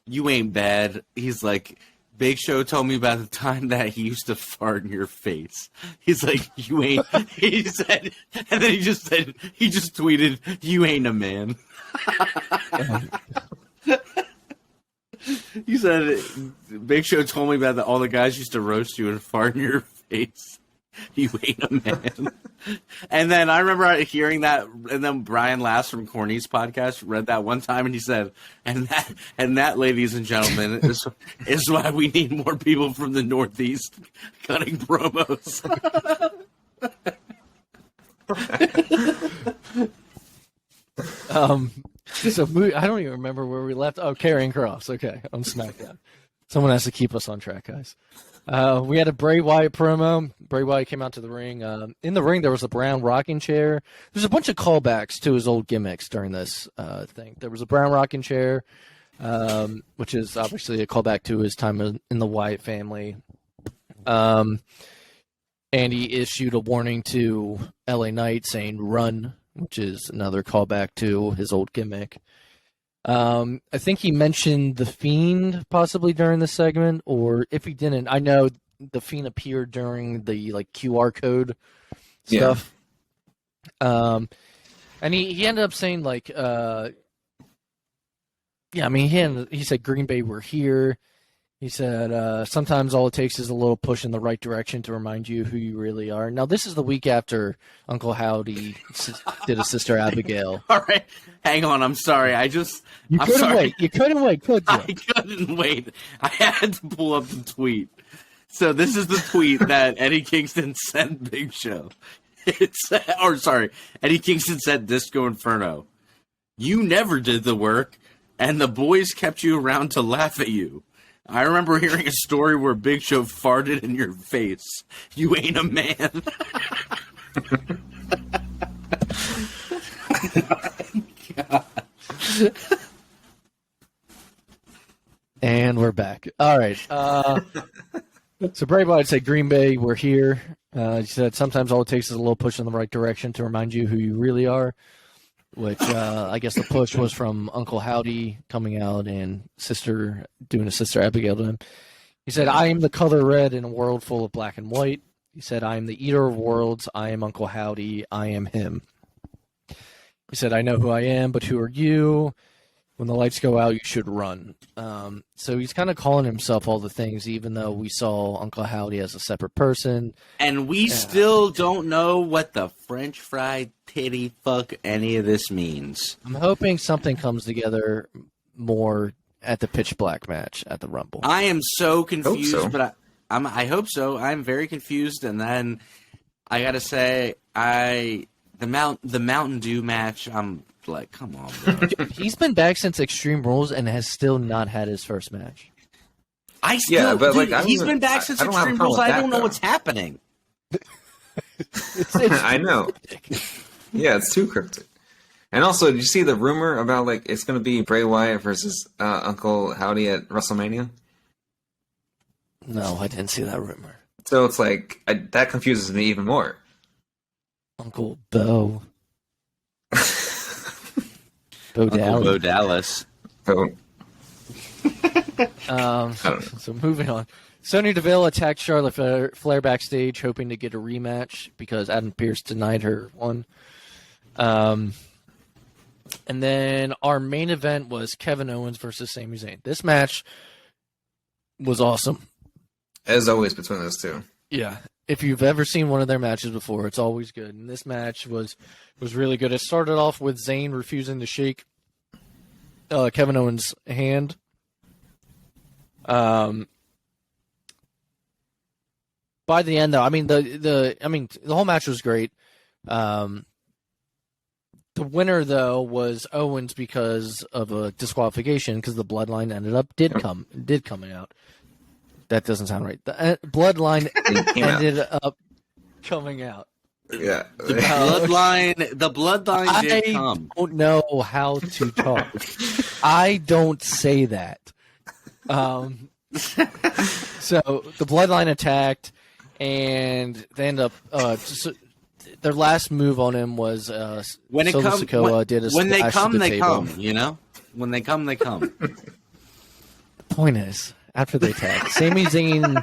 you ain't bad. He's like, Big Show told me about the time that he used to fart in your face. He's like, you ain't, he said, and then he just tweeted, you ain't a man. He said, Big Show told me about all the guys used to roast you and fart in your face. You ain't a man. And then I remember hearing that, and then Brian Lass from Corny's podcast read that one time, and he said, and that, ladies and gentlemen, is why we need more people from the Northeast cutting promos. So I don't even remember where we left. Oh, Karrion Kross. Okay, on SmackDown. Someone has to keep us on track, guys. We had a Bray Wyatt promo. Bray Wyatt came out to the ring. In the ring, there was a brown rocking chair. There's a bunch of callbacks to his old gimmicks during this thing. There was a brown rocking chair, which is obviously a callback to his time in the Wyatt family. And he issued a warning to LA Knight saying "run," which is another callback to his old gimmick. I think he mentioned The Fiend possibly during the segment, or if he didn't, I know The Fiend appeared during the QR code stuff. And he ended up saying he said Green Bay, we're here. He said, sometimes all it takes is a little push in the right direction to remind you who you really are. Now, this is the week after Uncle Howdy did a Sister Abigail. All right. Hang on. I'm sorry. You couldn't wait. You couldn't wait, could you? I couldn't wait. I had to pull up the tweet. So this is the tweet that Eddie Kingston sent Big Show. Eddie Kingston said Disco Inferno. You never did the work, and the boys kept you around to laugh at you. I remember hearing a story where Big Show farted in your face. You ain't a man. God. And we're back. All right. So Bray Wyatt said, Green Bay, we're here. He said, sometimes all it takes is a little push in the right direction to remind you who you really are. Which I guess the push was from Uncle Howdy coming out and doing a Sister Abigail to him. He said, I am the color red in a world full of black and white. He said, I am the eater of worlds. I am Uncle Howdy. I am him. He said, I know who I am, but who are you? When the lights go out, you should run. So he's kind of calling himself all the things, even though we saw Uncle Howdy as a separate person. And we still don't know what the French fried titty fuck any of this means. I'm hoping something comes together more at the Pitch Black match at the Rumble. I am so confused, but I hope so. I'm very confused, and then I gotta say, the Mountain Dew match, I'm like, come on, bro. He's been back since Extreme Rules and has still not had his first match. He's been back since Extreme Rules. I don't know what's happening. I know. Yeah, it's too cryptic. And also, did you see the rumor about it's going to be Bray Wyatt versus Uncle Howdy at WrestleMania? No, I didn't see that rumor. So it's that confuses me even more. Uncle Bo. Bo Dallas. Oh. So moving on. Sonya Deville attacked Charlotte Flair backstage, hoping to get a rematch because Adam Pearce denied her one. And then our main event was Kevin Owens versus Sami Zayn. This match was awesome. As always between those two. Yeah. If you've ever seen one of their matches before, it's always good. And this match was really good. It started off with Zayn refusing to shake Kevin Owens' hand. By the end, though, the whole match was great. The winner, though, was Owens because of a disqualification because the bloodline did coming out. That doesn't sound right. The bloodline ended up coming out. Yeah, the bloodline did come. I don't know how to talk. I don't say that. So the bloodline attacked, and they end up. Their last move on him was when it comes. When they come, they table. come. You know, when they come, they come. The point is, after they attack, Sami Zayn.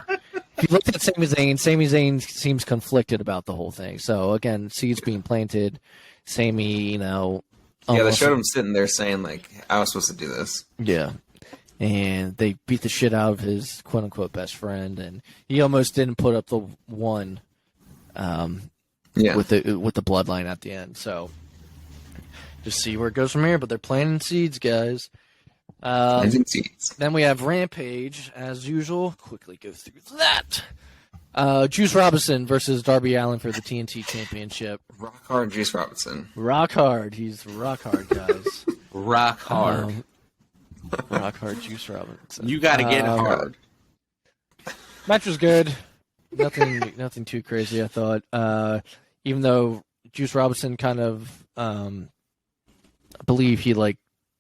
If you look at Sami Zayn seems conflicted about the whole thing. So again, seeds being planted. Sami, yeah, they showed him sitting there saying I was supposed to do this. Yeah, and they beat the shit out of his quote unquote best friend, and he almost didn't put up the one. With the bloodline at the end. So just see where it goes from here. But they're planting seeds, guys. Then we have Rampage, as usual. Quickly go through that. Juice Robinson versus Darby Allin for the TNT Championship. Rock hard, Juice Robinson. Rock hard. He's rock hard, guys. Rock hard. Rock hard, Juice Robinson. You got to get hard. Match was good. Nothing too crazy, I thought. Even though Juice Robinson kind of, I believe he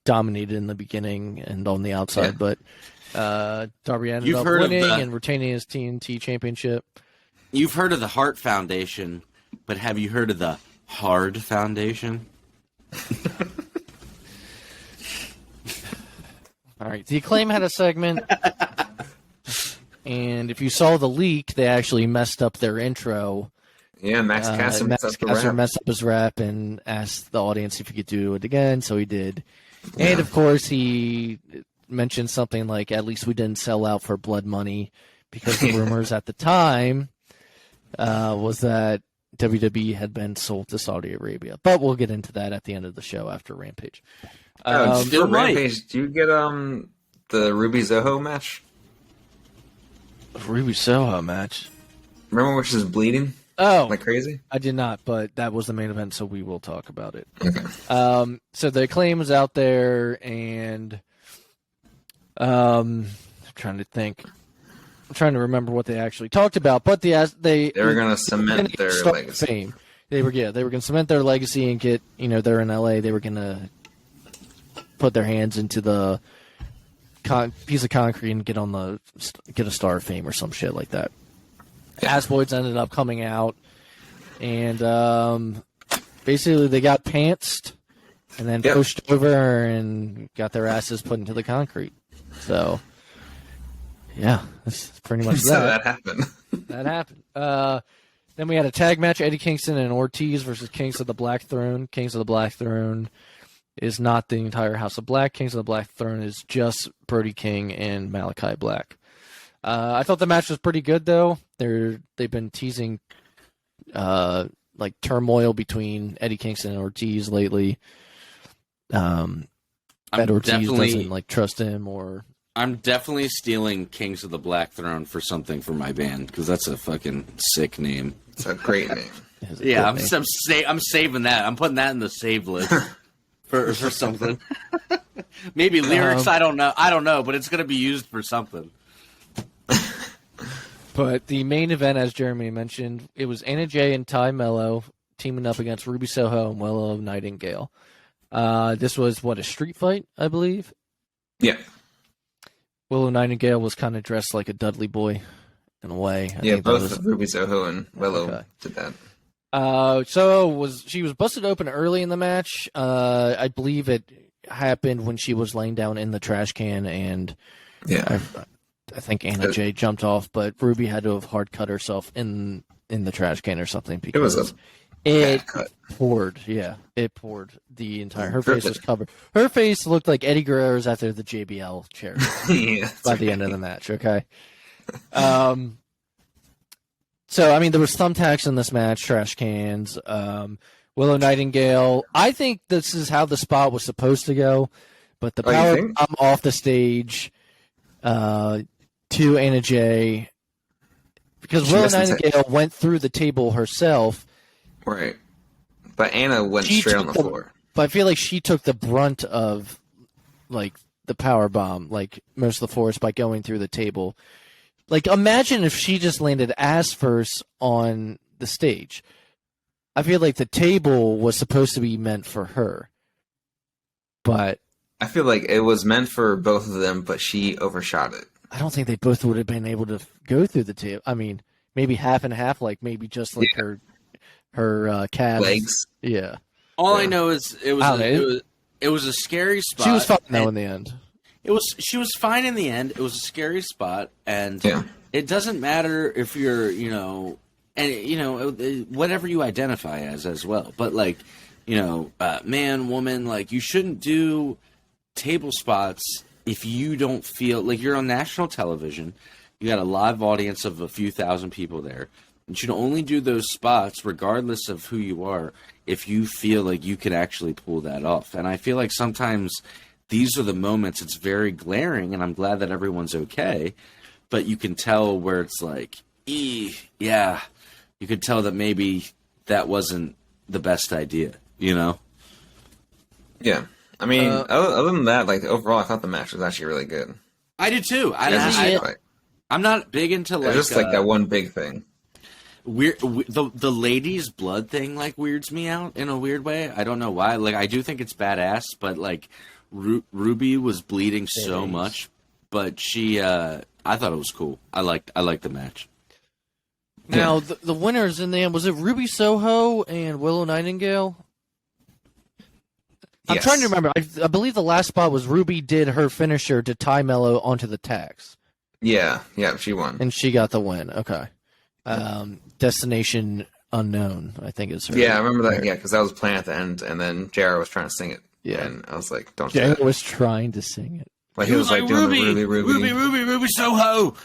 dominated in the beginning and on the outside, but Darby ended up winning and retaining his TNT Championship. You've heard of the Hart Foundation, but have you heard of the Hard Foundation? All right. The Acclaim had a segment, and if you saw the leak, they actually messed up their intro. Yeah, Max Caster messed up his rap and asked the audience if he could do it again, so he did. Yeah. And, of course, he mentioned something like, at least we didn't sell out for blood money, because the rumors at the time was that WWE had been sold to Saudi Arabia. But we'll get into that at the end of the show after Rampage. For Rampage, do you get the Ruby Soho match? Ruby Soho match? Remember when she was bleeding? Oh, like crazy? I did not, but that was the main event, so we will talk about it. Okay. So the Acclaim was out there, and I'm trying to remember what they actually talked about, but they were going to cement their legacy. Fame. They were going to cement their legacy and get, they're in LA. They were going to put their hands into the piece of concrete and get a Star of Fame or some shit like that. Ass-Boys ended up coming out, and basically they got pantsed and then pushed over and got their asses put into the concrete. So, yeah, that's pretty much so that happened. That happened. Then we had a tag match, Eddie Kingston and Ortiz versus Kings of the Black Throne. Kings of the Black Throne is not the entire House of Black. Kings of the Black Throne is just Brody King and Malachi Black. I thought the match was pretty good, though. They've been teasing like turmoil between Eddie Kingston and Ortiz lately. That Ortiz doesn't like trust him, or I'm definitely stealing Kings of the Black Throne for something for my band, because that's a fucking sick name. It's a great name. Yeah, I'm saving that. I'm putting that in the save list for something. Maybe lyrics. I don't know, but it's gonna be used for something. But the main event, as Jeremy mentioned, it was Anna Jay and Ty Mello teaming up against Ruby Soho and Willow Nightingale. This was, a street fight, I believe? Yeah. Willow Nightingale was kind of dressed like a Dudley boy, in a way. I think both Ruby Soho and Willow did that. She was busted open early in the match. I believe it happened when she was laying down in the trash can, and I think Anna Jay jumped off, but Ruby had to have hard cut herself in the trash can or something, because it poured. Yeah, it poured the entire. Her face was covered. Her face looked like Eddie Guerrero's after the JBL chair by the end of the match. Okay. So I mean, there was thumbtacks in this match, trash cans. Willow Nightingale. I think this is how the spot was supposed to go, but the power bomb off the stage. To Anna Jay, because Willow Nightingale went through the table herself. Right. But Anna went straight on the floor. But I feel like she took the brunt of, like, the power bomb, like, most of the force by going through the table. Like, imagine if she just landed ass first on the stage. I feel like the table was supposed to be meant for her. But I feel like it was meant for both of them, but she overshot it. I don't think they both would have been able to go through the table. I mean, maybe half and half, like maybe just like her calves. Legs. Yeah. All I know is it was a scary spot. She was fine though in the end. She was fine in the end. It was a scary spot, and it doesn't matter if you're, whatever you identify as well. But like, man, woman, like you shouldn't do table spots if you don't feel like you're on national television. You got a live audience of a few thousand people there. You should only do those spots, regardless of who you are, if you feel like you could actually pull that off. And I feel like sometimes these are the moments it's very glaring, and I'm glad that everyone's okay. But you can tell where it's like, you could tell that maybe that wasn't the best idea, Yeah. I mean, other than that, like overall, I thought the match was actually really good. I did too. I'm not big into like just like that one big thing. The lady's blood thing like weirds me out in a weird way. I don't know why. Like I do think it's badass, but like Ruby was bleeding so much, but she I thought it was cool. I liked the match. Now the winners in the end, was it Ruby Soho and Willow Nightingale? I'm trying to remember. I believe the last spot was Ruby did her finisher to tie Mello onto the tags. Yeah, she won. And she got the win. Okay. Destination Unknown, I think is her. Yeah, I remember that. Yeah, because that was playing at the end, and then JR was trying to sing it. Yeah. And I was like, don't do that. JR was trying to sing it. Like, he was like doing the Ruby, Soho.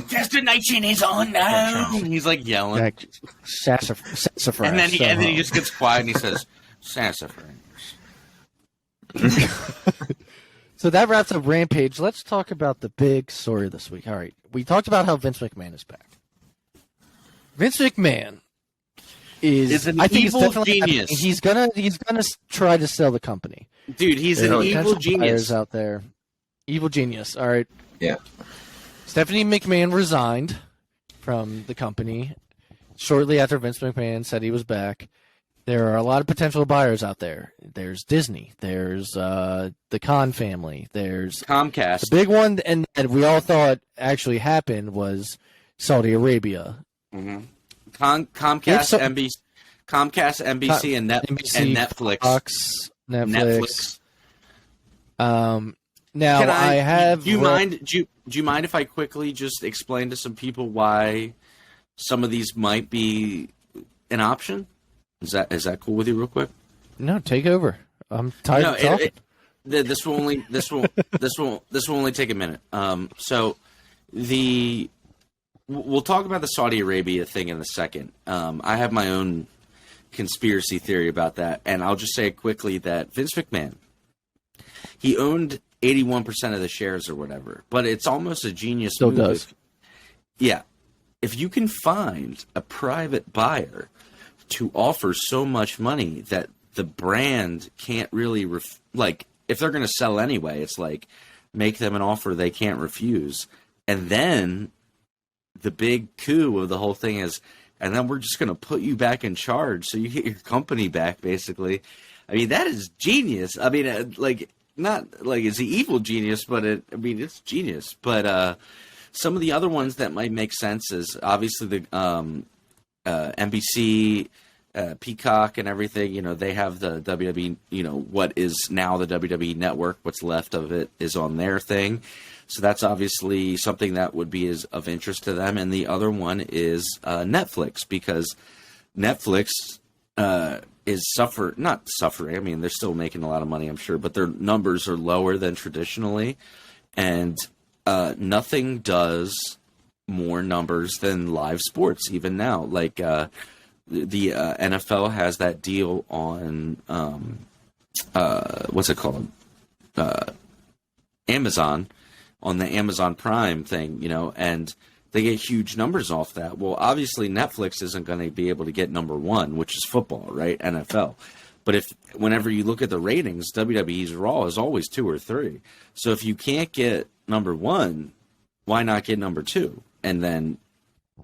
Destination is unknown. He's like yelling. Sassafras. And then he just gets quiet and he says, sassafras. So that wraps up Rampage. Let's talk about the big story this week. All right. We talked about how Vince McMahon is back. Vince McMahon is an I think evil genius. He's gonna try to sell the company. Dude, he's an evil genius out there. Evil genius. All right. Yeah. Stephanie McMahon resigned from the company shortly after Vince McMahon said he was back. There are a lot of potential buyers out there. There's Disney. There's the Khan family. There's Comcast. The big one, and we all thought actually happened was Saudi Arabia. Mm-hmm. Comcast, NBC, and Netflix. Fox, Netflix. Now I have. Do you mind if I quickly just explain to some people why some of these might be an option? Is that cool with you, real quick? No, take over. I'm tired of talking. This will only take a minute. We'll talk about the Saudi Arabia thing in a second. I have my own conspiracy theory about that, and I'll just say quickly that Vince McMahon, he owned 81% of the shares or whatever, but it's almost a genius Still move. does. Yeah. If you can find a private buyer to offer so much money that the brand can't really if they're going to sell anyway, it's like make them an offer they can't refuse. And then the big coup of the whole thing is, and then we're just going to put you back in charge so you get your company back, basically. I mean, that is genius. I mean, not like it's an evil genius, but it's genius. But some of the other ones that might make sense is obviously the NBC, Peacock, and everything. You know, they have the WWE. You know, what is now the WWE Network. What's left of it is on their thing. So that's obviously something that would be of interest to them. And the other one is Netflix, because Netflix is not suffering. I mean, they're still making a lot of money, I'm sure, but their numbers are lower than traditionally. And nothing does more numbers than live sports, even now. Like the NFL has that deal on, what's it called? Amazon. On the Amazon Prime thing, you know, and they get huge numbers off that. Well, obviously Netflix isn't going to be able to get number one, which is football, right? NFL. But whenever you look at the ratings, WWE's Raw is always 2 or 3. So if you can't get number one, why not get number 2? And then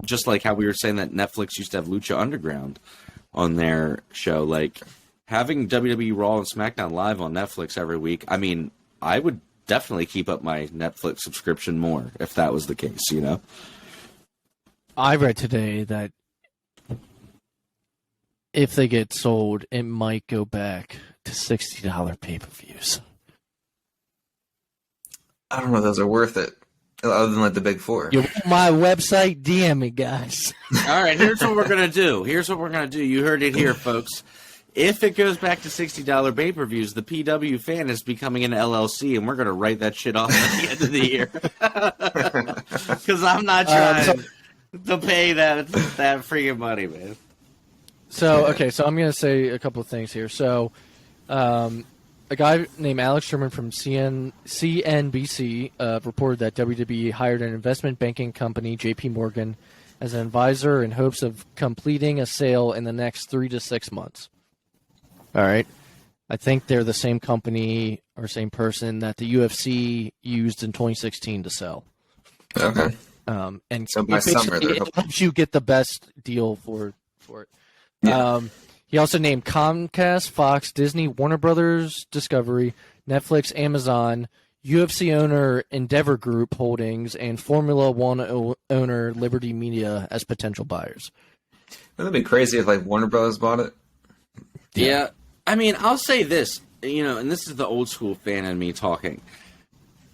just like how we were saying that Netflix used to have Lucha Underground on their show, like having WWE Raw and Smackdown live on Netflix every week, I mean, I would definitely keep up my Netflix subscription more if that was the case, you know? I read today that if they get sold, it might go back to $60 pay-per-views. I don't know if those are worth it, other than like the big four. You want my website? DM me, guys. All right, here's what we're going to do. You heard it here, folks. If it goes back to $60 pay-per-views, the PW fan is becoming an LLC, and we're going to write that shit off at the end of the year. Because I'm not trying to pay that freaking money, man. So I'm going to say a couple of things here. So, a guy named Alex Sherman from CNBC reported that WWE hired an investment banking company, JP Morgan, as an advisor in hopes of completing a sale in the next 3 to 6 months. All right. I think they're the same company or same person that the UFC used in 2016 to sell. Okay. And so by summer, it helps you get the best deal for it. Yeah. He also named Comcast, Fox, Disney, Warner Brothers, Discovery, Netflix, Amazon, UFC owner Endeavor Group Holdings, and Formula One owner Liberty Media as potential buyers. Wouldn't that be crazy if like Warner Brothers bought it? Yeah. I mean, I'll say this, and this is the old school fan in me talking.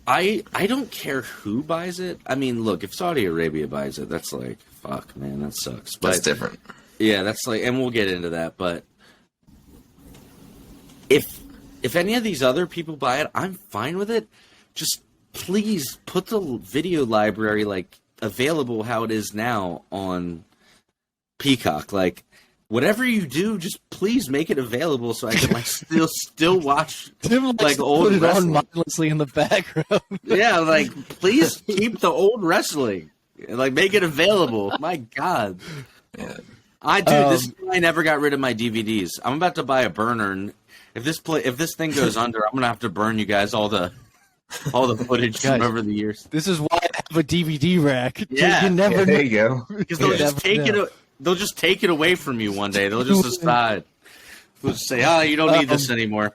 I don't care who buys it. I mean, look, if Saudi Arabia buys it, that's like, fuck, man, that sucks. But, that's different. Yeah, that's like, and we'll get into that. But if any of these other people buy it, I'm fine with it. Just please put the video library like available how it is now on Peacock. Like, whatever you do, just please make it available so I can like still watch like old put it wrestling. on mindlessly in the background. Yeah, like please keep the old wrestling. Like make it available. My God. Yeah. This is why I never got rid of my DVDs. I'm about to buy a burner, and if this thing goes under, I'm gonna have to burn you guys all the footage Guys, from over the years. This is why I have a DVD rack. Yeah. You never There you go. Because they'll just take it. They'll just take it away from you one day. They'll just decide. They'll just say, "Oh, you don't need this anymore."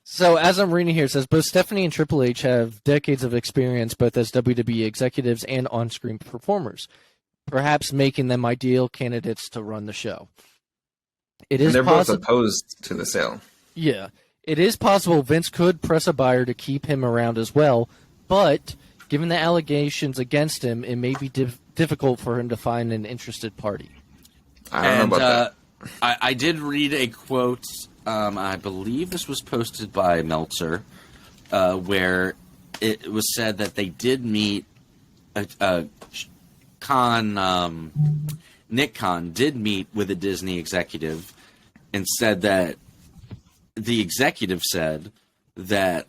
So, as I'm reading here, it says both Stephanie and Triple H have decades of experience both as WWE executives and on-screen performers, perhaps making them ideal candidates to run the show. It is they're both possible. opposed to the sale. Yeah, it is possible Vince could press a buyer to keep him around as well, but given the allegations against him, it may be difficult for him to find an interested party. I don't know about that. I did read a quote. I believe this was posted by Meltzer, where it was said that they did meet. Nick Khan did meet with a Disney executive, and said that the executive said that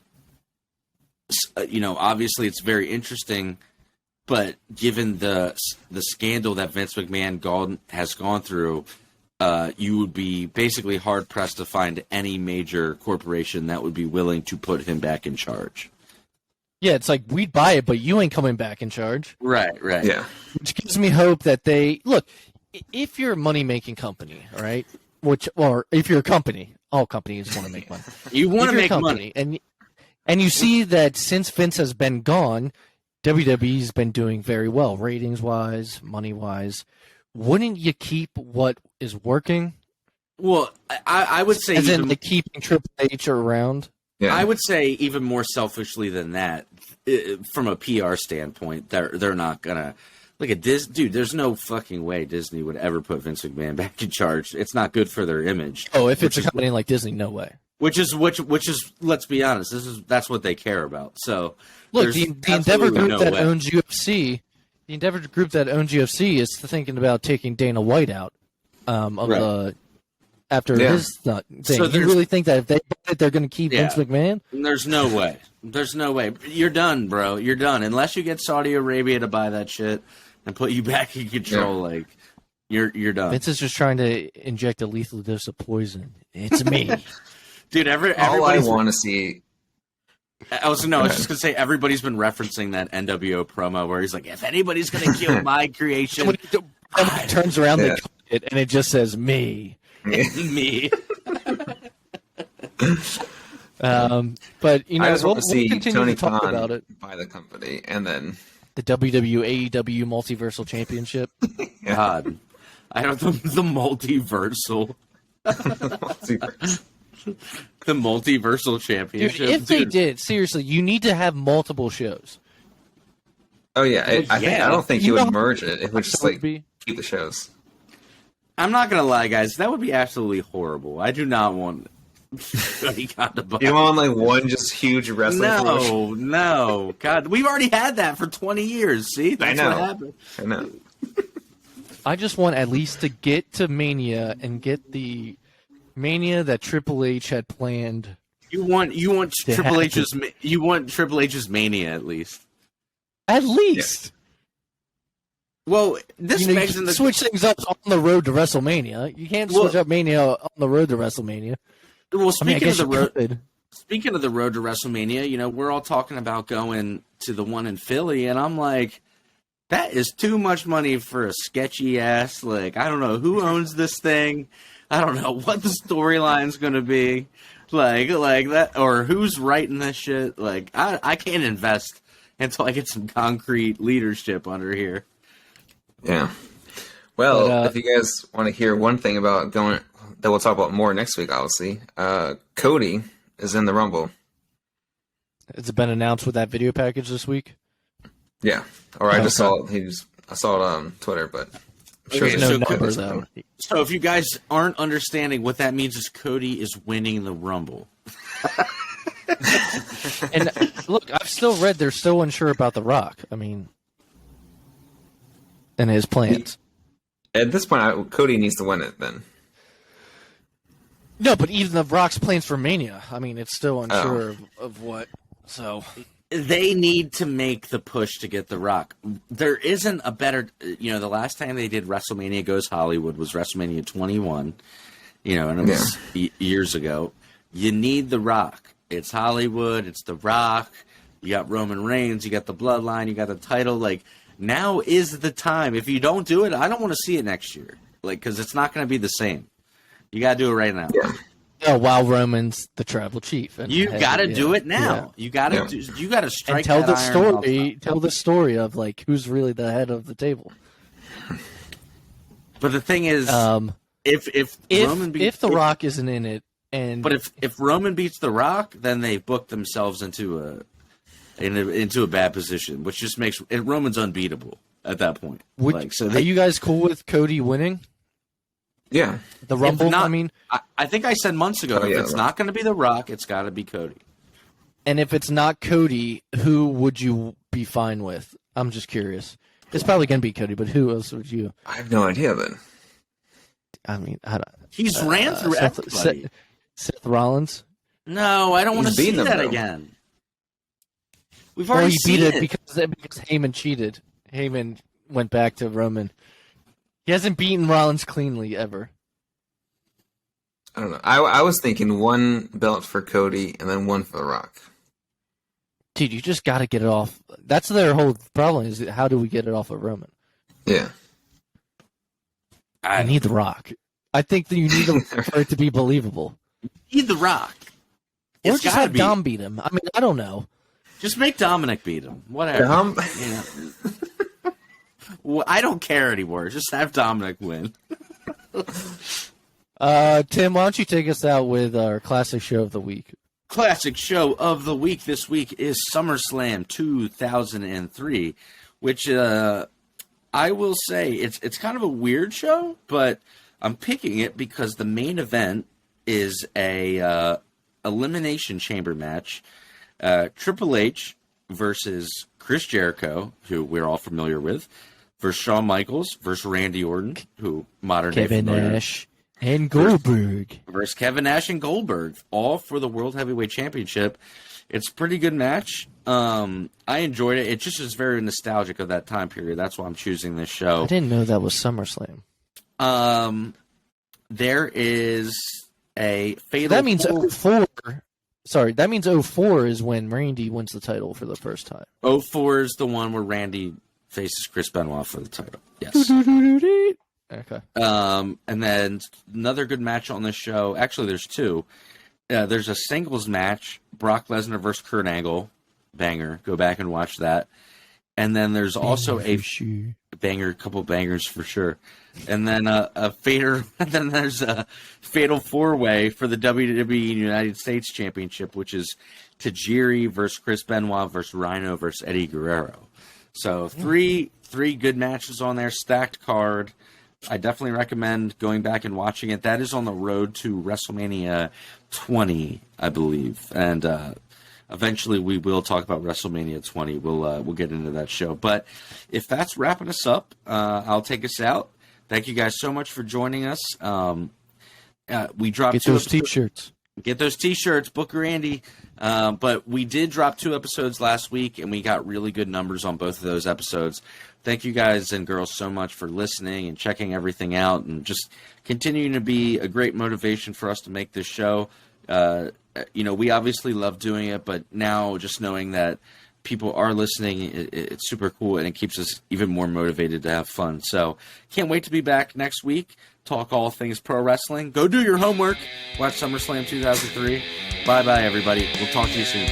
obviously it's very interesting, but given the scandal that Vince McMahon has gone through, you would be basically hard pressed to find any major corporation that would be willing to put him back in charge. Yeah, it's like we'd buy it, but you ain't coming back in charge. Right. Yeah. Which gives me hope that they look. If you're a money-making company, all right, or if you're a company, all companies want to make money. You want to make money, and you see that since Vince has been gone, WWE's been doing very well, ratings-wise, money-wise. Wouldn't you keep what is working? Well, I would say as in like keeping Triple H around. Yeah. I would say even more selfishly than that, from a PR standpoint, they're not gonna look at this, dude. There's no fucking way Disney would ever put Vince McMahon back in charge. It's not good for their image. Oh, if it's a company like Disney, no way. Which is let's be honest, that's what they care about. So look, the Endeavor group that way. owns UFC, the Endeavor group that owns UFC is thinking about taking Dana White out after his thing. So you really think that if they buy it, they're going to keep Vince McMahon? There's no way. There's no way. You're done, bro. You're done. Unless you get Saudi Arabia to buy that shit and put you back in control, like you're done. Vince is just trying to inject a lethal dose of poison. It's me. Dude, all I want to see. I was just gonna say everybody's been referencing that NWO promo where he's like, "If anybody's gonna kill my creation," when he turns around, they cut it, and it just says me. Me. But I just want to see continue Tony to talk Khan about it. buy the company, and then The WWE AEW Multiversal Championship. God, I don't the multiversal. The multiversal championship. Dude, if they did, seriously, you need to have multiple shows. Oh yeah, I don't think he would merge it. It would just like be? keep the shows. I'm not gonna lie, guys. That would be absolutely horrible. I do not want. You want like one just huge wrestling promotion? No. God, we've already had that for 20 years. See, that's what happened. I know. I just want at least to get to Mania and get the Mania that Triple H had planned. You want Triple H's Mania at least. At least. Yeah. Well, this you begs can switch things up on the road to WrestleMania. You can't switch up Mania on the road to WrestleMania. Well, speaking of the road to WrestleMania, we're all talking about going to the one in Philly, and I'm like, that is too much money for a sketchy ass. Like, I don't know who owns this thing. I don't know what the storyline's gonna be. Like that, or who's writing this shit. Like, I can't invest until I get some concrete leadership under here. Yeah. Well, if you guys want to hear one thing about going that we'll talk about more next week, obviously. Cody is in the Rumble. Has it been announced with that video package this week? Yeah. Or I just saw it. I saw it on Twitter, but I'm sure Okay, no so number, though. So if you guys aren't understanding, what that means is Cody is winning the Rumble. And look, I've still read they're still unsure about The Rock. I mean, and his plans. At this point, Cody needs to win it then. No, but even The Rock's plans for Mania, I mean, it's still unsure of what. So They need to make the push to get The Rock. There isn't a better, the last time they did WrestleMania Goes Hollywood was WrestleMania 21, and it was years ago. You need The Rock. It's Hollywood. It's The Rock. You got Roman Reigns. You got the Bloodline. You got the title. Like, now is the time. If you don't do it, I don't want to see it next year. Like, because it's not going to be the same. You got to do it right now. Yeah. while Roman's the tribal chief, and You got to do it now. Yeah. You got to you got to strike And tell that the iron story. off. Tell the story of like who's really the head of the table. But the thing is, if Roman beats if The Rock isn't in it, but if Roman beats The Rock, then they book themselves into a bad position, which just makes Roman's unbeatable at that point. Are you guys cool with Cody winning Yeah. the Rumble? Not, I mean, I think I said months ago, if it's not going to be The Rock, it's got to be Cody. and if it's not Cody, who would you be fine with? I'm just curious. It's probably going to be Cody, but who else would you? I have no idea then. I mean, He's ran through everybody. Seth Rollins. No, I don't want to He's see beaten that them, though. again. We've Or already he seen beat it it. because Heyman cheated. Heyman went back to Roman. He hasn't beaten Rollins cleanly ever. I don't know. I was thinking one belt for Cody and then one for The Rock. Dude, you just got to get it off. That's their whole problem is how do we get it off of Roman? Yeah. I need The Rock. I think that you need him for it to be believable. Need The Rock. Or It's just gotta have be. Dom beat him. I mean, I don't know. Just make Dominic beat him. Whatever. Well, I don't care anymore. Just have Dominic win. Tim, why don't you take us out with our classic show of the week? Classic show of the week this week is SummerSlam 2003, which I will say it's kind of a weird show, but I'm picking it because the main event is a elimination chamber match. Triple H versus Chris Jericho, who we're all familiar with, versus Shawn Michaels versus Randy Orton, who modern day Kevin familiar, Nash and Goldberg. versus Kevin Nash and Goldberg, all for the World Heavyweight Championship. It's a pretty good match. I enjoyed it. It just is very nostalgic of that time period. That's why I'm choosing this show. I didn't know that was SummerSlam. There is a fatal. That means 04. Sorry, that means 04 is when Randy wins the title for the first time. 04 is the one where Randy faces Chris Benoit for the title. Yes. Okay. And then another good match on this show. Actually, there's two. There's a singles match, Brock Lesnar versus Kurt Angle. Banger. Go back and watch that. And then there's also a banger, couple bangers for sure. And then a fader. And then there's a fatal four-way for the WWE United States Championship, which is Tajiri versus Chris Benoit versus Rhino versus Eddie Guerrero. So three good matches on there, stacked card. I definitely recommend going back and watching it. That is on the road to WrestleMania 20, I believe, and eventually we will talk about WrestleMania 20. We'll get into that show. But if that's wrapping us up, I'll take us out. Thank you guys so much for joining us. We dropped Get those T-shirts. Get those T-shirts, Booker Andy. But we did drop 2 episodes last week, and we got really good numbers on both of those episodes. Thank you guys and girls so much for listening and checking everything out and just continuing to be a great motivation for us to make this show. We obviously love doing it, but now just knowing that people are listening, it's super cool, and it keeps us even more motivated to have fun. So can't wait to be back next week, talk all things pro wrestling. Go do your homework. Watch SummerSlam 2003. Bye-bye, everybody. We'll talk to you soon.